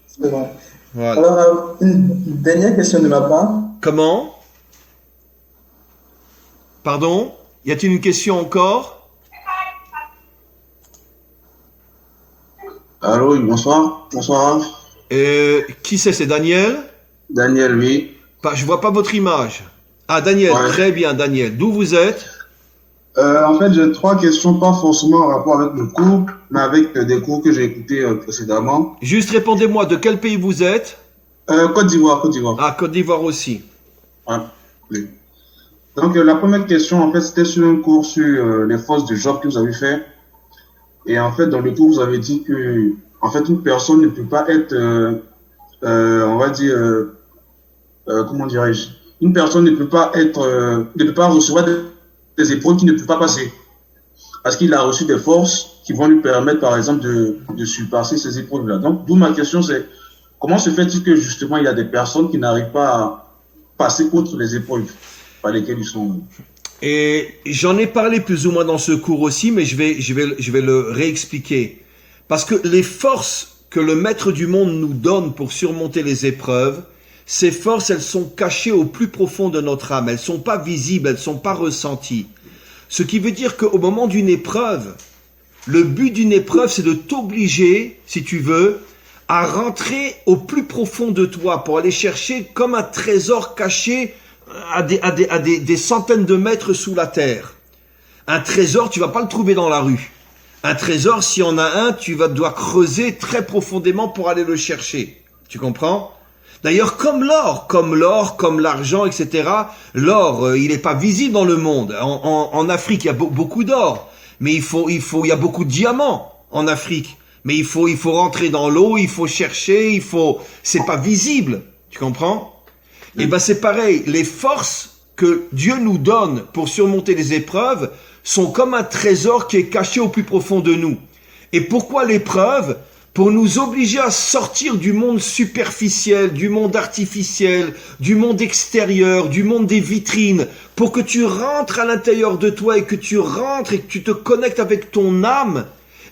C'est vrai. Voilà. Alors, une dernière question de ma part. Comment? Pardon? Y a-t-il une question encore? Allô, oui, bonsoir. Bonsoir. Qui c'est Daniel? Daniel, oui. Je vois pas votre image. Ah, Daniel, ouais. Très bien, Daniel. D'où vous êtes? En fait, j'ai 3 questions, pas forcément en rapport avec le cours, mais avec des cours que j'ai écoutés précédemment. Juste répondez-moi, de quel pays vous êtes? Côte d'Ivoire. Ah, Côte d'Ivoire aussi. Ouais, oui. Donc, la première question, en fait, c'était sur un cours sur les forces de Job que vous avez fait. Et en fait, dans le cours, vous avez dit que, en fait, une personne ne peut pas être, on va dire, comment dirais-je, une personne ne peut pas être, ne peut pas recevoir des épreuves qu'il ne peut pas passer. Parce qu'il a reçu des forces qui vont lui permettre, par exemple, de surpasser ces épreuves-là. Donc, d'où ma question, c'est comment se fait-il que, justement, il y a des personnes qui n'arrivent pas à passer outre les épreuves par lesquelles ils sont... Et j'en ai parlé plus ou moins dans ce cours aussi, mais je vais le réexpliquer. Parce que les forces que le maître du monde nous donne pour surmonter les épreuves, ces forces, elles sont cachées au plus profond de notre âme. Elles sont pas visibles, elles sont pas ressenties. Ce qui veut dire qu'au moment d'une épreuve, le but d'une épreuve, c'est de t'obliger, si tu veux, à rentrer au plus profond de toi pour aller chercher comme un trésor caché à des centaines de mètres sous la terre. Un trésor, tu vas pas le trouver dans la rue. Un trésor, s'il y en a un, dois creuser très profondément pour aller le chercher. Tu comprends? D'ailleurs, comme l'or, comme l'argent, etc. L'or, il n'est pas visible dans le monde. En Afrique, il y a beaucoup d'or, mais il y a beaucoup de diamants en Afrique. Mais il faut rentrer dans l'eau, il faut chercher, c'est pas visible. Tu comprends? Et ben c'est pareil. Les forces que Dieu nous donne pour surmonter les épreuves sont comme un trésor qui est caché au plus profond de nous. Et pourquoi l'épreuve? Pour nous obliger à sortir du monde superficiel, du monde artificiel, du monde extérieur, du monde des vitrines, pour que tu rentres à l'intérieur de toi et que tu rentres et que tu te connectes avec ton âme.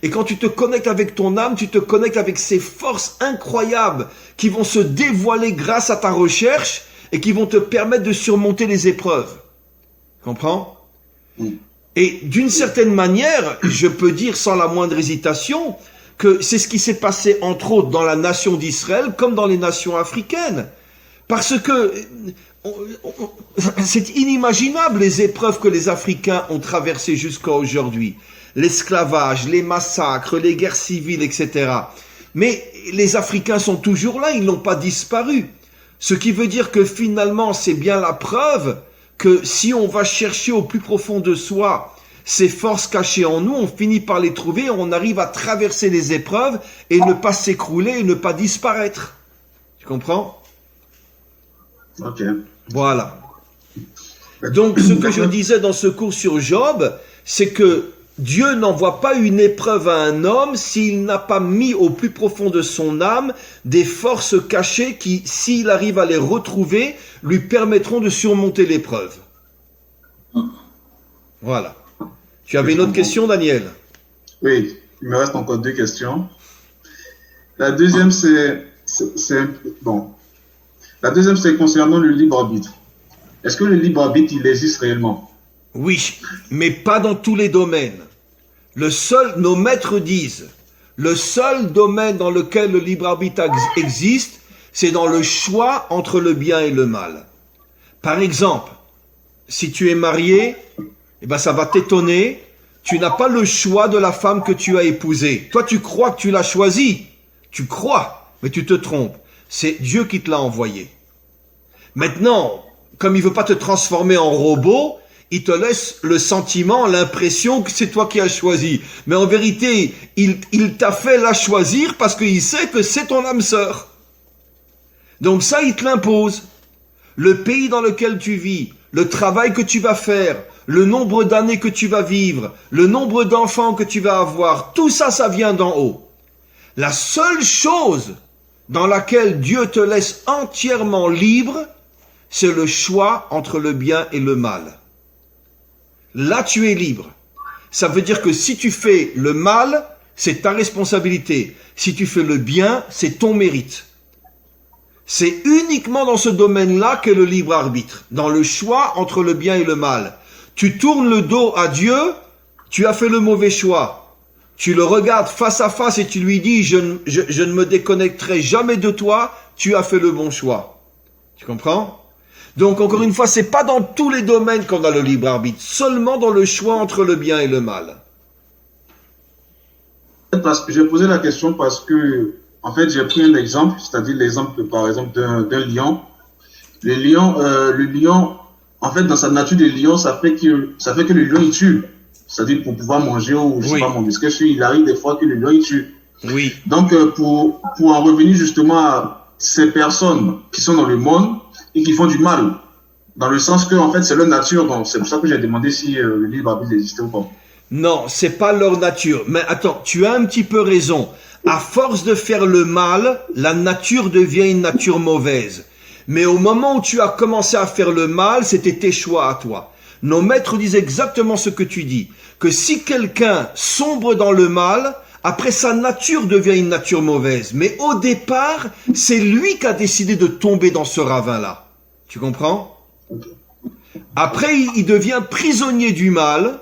Et quand tu te connectes avec ton âme, tu te connectes avec ces forces incroyables qui vont se dévoiler grâce à ta recherche et qui vont te permettre de surmonter les épreuves. Comprends? Et d'une certaine manière, je peux dire sans la moindre hésitation que c'est ce qui s'est passé entre autres dans la nation d'Israël comme dans les nations africaines. Parce que c'est inimaginable les épreuves que les Africains ont traversées jusqu'à aujourd'hui. L'esclavage, les massacres, les guerres civiles, etc. Mais les Africains sont toujours là, ils n'ont pas disparu. Ce qui veut dire que finalement, c'est bien la preuve que si on va chercher au plus profond de soi ces forces cachées en nous, on finit par les trouver, on arrive à traverser les épreuves et ne pas s'écrouler et ne pas disparaître. Tu comprends? Ok. Voilà. Donc, ce que je disais dans ce cours sur Job, c'est que Dieu n'envoie pas une épreuve à un homme s'il n'a pas mis au plus profond de son âme des forces cachées qui, s'il arrive à les retrouver, lui permettront de surmonter l'épreuve. Voilà. Tu avais une autre question, Daniel? Oui. il me reste encore 2 questions. La deuxième, bon. La deuxième, c'est concernant le libre arbitre. Est-ce que le libre arbitre, il existe réellement? Oui, mais pas dans tous les domaines. Nos maîtres disent, le seul domaine dans lequel le libre arbitre existe, c'est dans le choix entre le bien et le mal. Par exemple, si tu es marié, eh ben ça va t'étonner, tu n'as pas le choix de la femme que tu as épousée. Toi, tu crois que tu l'as choisie. Tu crois, mais tu te trompes. C'est Dieu qui te l'a envoyé. Maintenant, comme il veut pas te transformer en robot, il te laisse le sentiment, l'impression que c'est toi qui as choisi. Mais en vérité, il t'a fait la choisir parce qu'il sait que c'est ton âme sœur. Donc ça, il te l'impose. Le pays dans lequel tu vis, le travail que tu vas faire, le nombre d'années que tu vas vivre, le nombre d'enfants que tu vas avoir, tout ça, ça vient d'en haut. La seule chose dans laquelle Dieu te laisse entièrement libre, c'est le choix entre le bien et le mal. Là, tu es libre. Ça veut dire que si tu fais le mal, c'est ta responsabilité. Si tu fais le bien, c'est ton mérite. C'est uniquement dans ce domaine-là qu'est le libre arbitre, dans le choix entre le bien et le mal. Tu tournes le dos à Dieu, tu as fait le mauvais choix. Tu le regardes face à face et tu lui dis, je ne me déconnecterai jamais de toi, tu as fait le bon choix. Tu comprends? Donc, encore une fois, c'est pas dans tous les domaines qu'on a le libre arbitre, seulement dans le choix entre le bien et le mal. J'ai posé la question parce que, en fait, j'ai pris un exemple, c'est-à-dire l'exemple, par exemple, d'un lion. Le lion, en fait, dans sa nature de lion, ça fait que le lion, il tue. C'est-à-dire pour pouvoir manger ou, je sais pas, mon biscuit, il arrive des fois que le lion, il tue. Oui. Donc, pour en revenir justement à ces personnes qui sont dans le monde et qui font du mal, dans le sens que, en fait, c'est leur nature. Donc, c'est pour ça que j'ai demandé si le libre arbitre existait ou pas. Non, c'est pas leur nature. Mais attends, tu as un petit peu raison. À force de faire le mal, la nature devient une nature mauvaise. Mais au moment où tu as commencé à faire le mal, c'était tes choix à toi. Nos maîtres disent exactement ce que tu dis. Que si quelqu'un sombre dans le mal, après sa nature devient une nature mauvaise. Mais au départ, c'est lui qui a décidé de tomber dans ce ravin-là. Tu comprends? Après, il devient prisonnier du mal.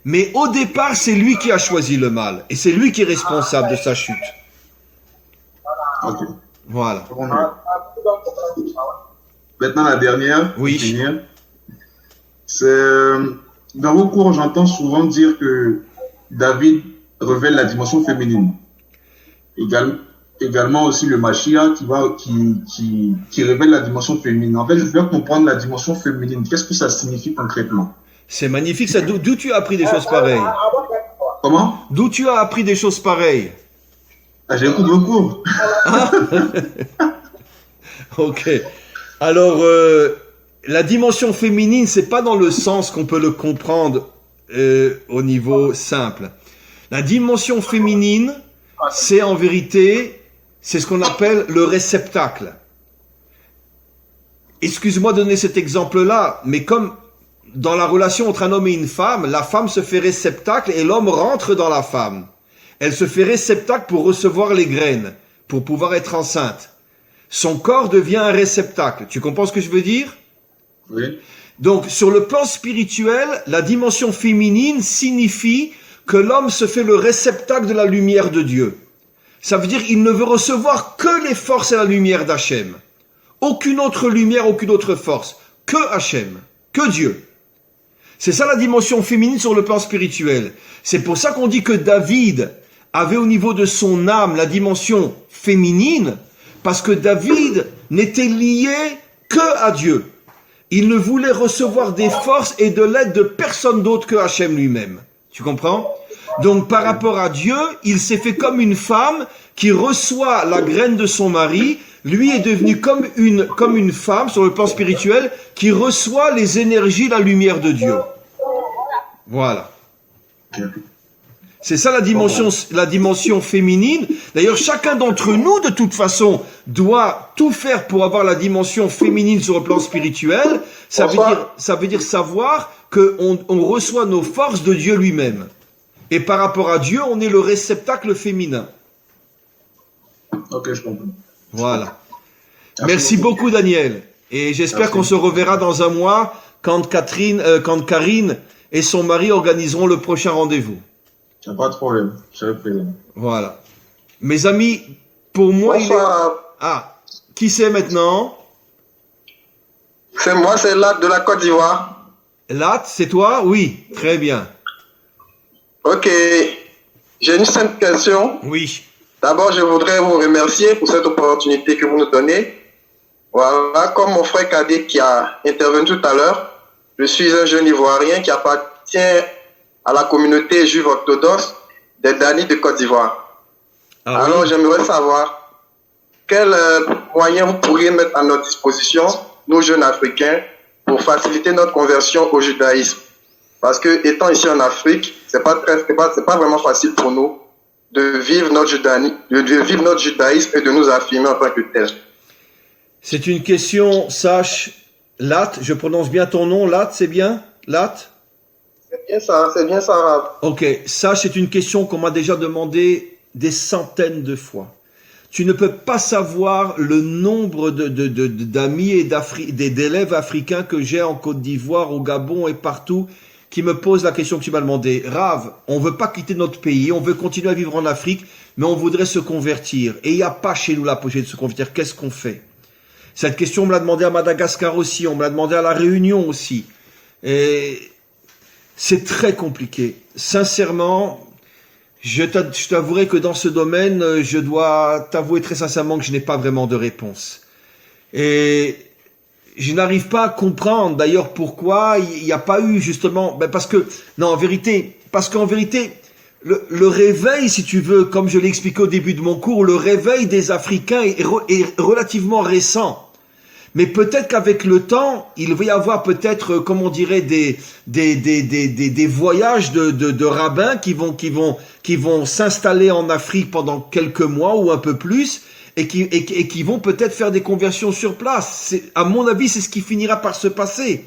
Mais au départ, c'est lui qui a choisi le mal. Et c'est lui qui est responsable de sa chute. Ok. Voilà. Maintenant, la dernière. Oui. C'est, dans vos cours, j'entends souvent dire que David révèle la dimension féminine. Également aussi le Mashiach qui révèle la dimension féminine. En fait, je veux comprendre la dimension féminine. Qu'est-ce que ça signifie concrètement? C'est magnifique. Ça, d'où tu as appris des choses pareilles? Comment? D'où tu as appris des choses pareilles? Ah, j'écoute vos cours. Ah ok. Alors, la dimension féminine, c'est pas dans le sens qu'on peut le comprendre au niveau simple. La dimension féminine, c'est en vérité, c'est ce qu'on appelle le réceptacle. Excuse-moi de donner cet exemple-là, mais comme dans la relation entre un homme et une femme, la femme se fait réceptacle et l'homme rentre dans la femme. Elle se fait réceptacle pour recevoir les graines, pour pouvoir être enceinte. Son corps devient un réceptacle. Tu comprends ce que je veux dire? Oui. Donc, sur le plan spirituel, la dimension féminine signifie que l'homme se fait le réceptacle de la lumière de Dieu. Ça veut dire qu'il ne veut recevoir que les forces et la lumière d'Hachem. Aucune autre lumière, aucune autre force. Que Hachem, que Dieu. C'est ça la dimension féminine sur le plan spirituel. C'est pour ça qu'on dit que David avait au niveau de son âme la dimension féminine, parce que David n'était lié que à Dieu. Il ne voulait recevoir des forces et de l'aide de personne d'autre que Hachem lui-même. Tu comprends? Donc par rapport à Dieu, il s'est fait comme une femme qui reçoit la graine de son mari. Lui est devenu comme une femme sur le plan spirituel qui reçoit les énergies, la lumière de Dieu. Voilà. C'est ça la dimension féminine. D'ailleurs, chacun d'entre nous, de toute façon, doit tout faire pour avoir la dimension féminine sur le plan spirituel. Ça veut dire savoir qu'on reçoit nos forces de Dieu lui-même. et par rapport à Dieu, on est le réceptacle féminin. Ok, je comprends. Voilà. Merci beaucoup, Daniel. Et j'espère qu'on se reverra dans un mois quand Karine et son mari organiseront le prochain rendez-vous. Il n'y a pas de problème. Je vais plaisir. Voilà. Mes amis, pour moi, qui c'est maintenant? C'est moi, c'est Lat de la Côte d'Ivoire. Lat, c'est toi? Oui, très bien. Ok. J'ai une simple question. Oui. D'abord, je voudrais vous remercier pour cette opportunité que vous nous donnez. Voilà, comme mon frère cadet qui a intervenu tout à l'heure, je suis un jeune Ivoirien qui appartient à la communauté juive orthodoxe des Dani de Côte d'Ivoire. Alors, j'aimerais savoir quels moyens vous pourriez mettre à notre disposition, nous jeunes Africains, pour faciliter notre conversion au judaïsme. Parce que, étant ici en Afrique, c'est pas vraiment facile pour nous de vivre notre judaïsme et de nous affirmer en tant que tel. C'est une question, sache, Lat, je prononce bien ton nom, Lat, c'est bien? Lat? C'est bien ça, Rav. Ok, ça c'est une question qu'on m'a déjà demandé des centaines de fois. Tu ne peux pas savoir le nombre d'amis et d'élèves africains que j'ai en Côte d'Ivoire, au Gabon et partout, qui me posent la question que tu m'as demandé. Rav, on veut pas quitter notre pays, on veut continuer à vivre en Afrique, mais on voudrait se convertir. Et il n'y a pas chez nous la possibilité de se convertir. Qu'est-ce qu'on fait? Cette question, on me l'a demandé à Madagascar aussi, on me l'a demandé à La Réunion aussi. Et c'est très compliqué. Sincèrement, je t'avouerai que dans ce domaine, je dois t'avouer très sincèrement que je n'ai pas vraiment de réponse. Et je n'arrive pas à comprendre d'ailleurs pourquoi il n'y a pas eu justement, parce qu'en vérité, le réveil, si tu veux, comme je l'ai expliqué au début de mon cours, le réveil des Africains est relativement récent. Mais peut-être qu'avec le temps, il va y avoir peut-être, comme on dirait, des voyages de rabbins qui vont s'installer en Afrique pendant quelques mois ou un peu plus et qui vont peut-être faire des conversions sur place. À mon avis, c'est ce qui finira par se passer.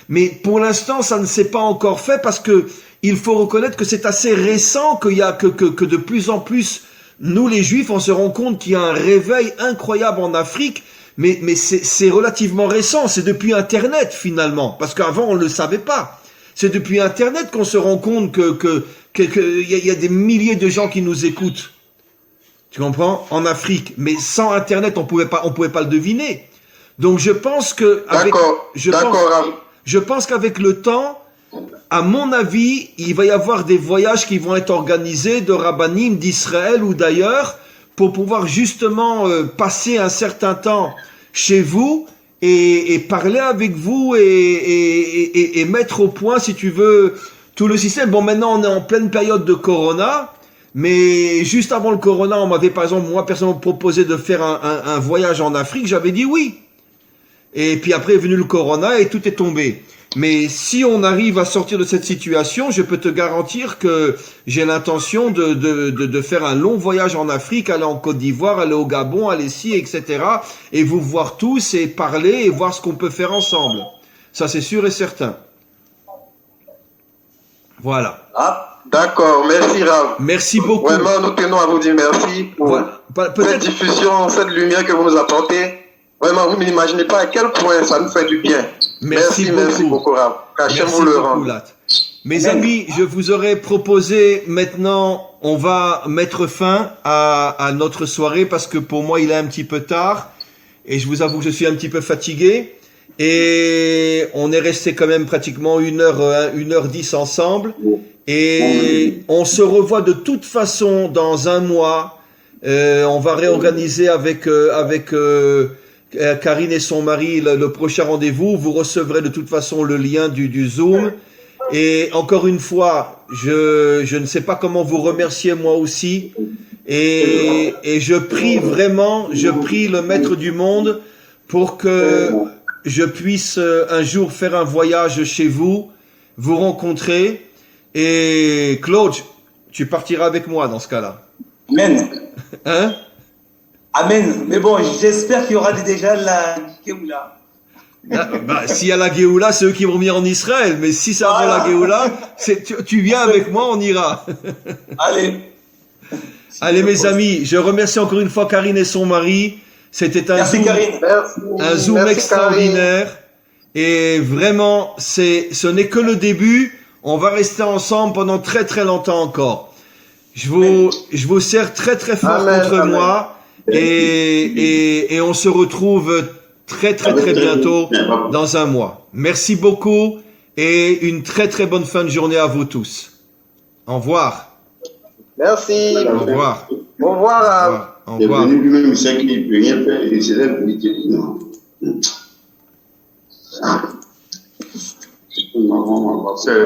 Mais pour l'instant, ça ne s'est pas encore fait parce que il faut reconnaître que c'est assez récent que de plus en plus, nous les Juifs, on se rend compte qu'il y a un réveil incroyable en Afrique. Mais c'est relativement récent, c'est depuis Internet finalement, parce qu'avant on ne le savait pas. C'est depuis Internet qu'on se rend compte que y a des milliers de gens qui nous écoutent. Tu comprends? En Afrique, mais sans Internet on pouvait pas le deviner. Donc je pense que je pense qu'avec le temps, à mon avis, il va y avoir des voyages qui vont être organisés de rabbinim d'Israël ou d'ailleurs, pour pouvoir justement passer un certain temps chez vous et parler avec vous et mettre au point, si tu veux, tout le système. Bon, maintenant, on est en pleine période de Corona, mais juste avant le Corona, on m'avait, par exemple, moi, personnellement, proposé de faire un voyage en Afrique. J'avais dit oui. Et puis après est venu le Corona et tout est tombé. Mais si on arrive à sortir de cette situation, je peux te garantir que j'ai l'intention de faire un long voyage en Afrique, aller en Côte d'Ivoire, aller au Gabon, aller ici, etc. Et vous voir tous et parler et voir ce qu'on peut faire ensemble. Ça, c'est sûr et certain. Voilà. Ah, d'accord. Merci, Rav. Merci beaucoup. Vraiment, nous tenons à vous dire merci pour cette diffusion, cette lumière que vous nous apportez. Vraiment, vous n'imaginez pas à quel point ça nous fait du bien. Merci beaucoup, Rav. Cachez-vous le rang. Mes amis, je vous aurais proposé maintenant, on va mettre fin à notre soirée parce que pour moi, il est un petit peu tard et je vous avoue que je suis un petit peu fatigué et on est resté quand même pratiquement 1h10 ensemble et on se revoit de toute façon dans un mois. On va réorganiser avec Karine et son mari le prochain rendez-vous. Vous recevrez de toute façon le lien du Zoom. Et encore une fois, je ne sais pas comment vous remercier moi aussi. Et je prie vraiment, je prie le Maître du monde pour que je puisse un jour faire un voyage chez vous, vous rencontrer. Et Claude, tu partiras avec moi dans ce cas-là. Amen. Hein? Amen. Mais bon, j'espère qu'il y aura déjà la Géoula. S'il y a la Géoula, c'est eux qui vont venir en Israël. Mais si ça va la Géoula, tu viens avec moi, on ira. Allez. Allez, mes amis, je remercie encore une fois Karine et son mari. C'était un Merci, Zoom, Karine. un Zoom Merci, extraordinaire. Et vraiment, ce n'est que le début. On va rester ensemble pendant très très longtemps encore. Je vous serre très très fort contre moi. Et on se retrouve très très très bientôt dans un mois. Merci beaucoup et une très très bonne fin de journée à vous tous. Au revoir. Merci. Au revoir. Au revoir. Au revoir. Il est venu lui-même, il sait qu'il ne peut rien faire, et c'est là qu'il dit non. C'est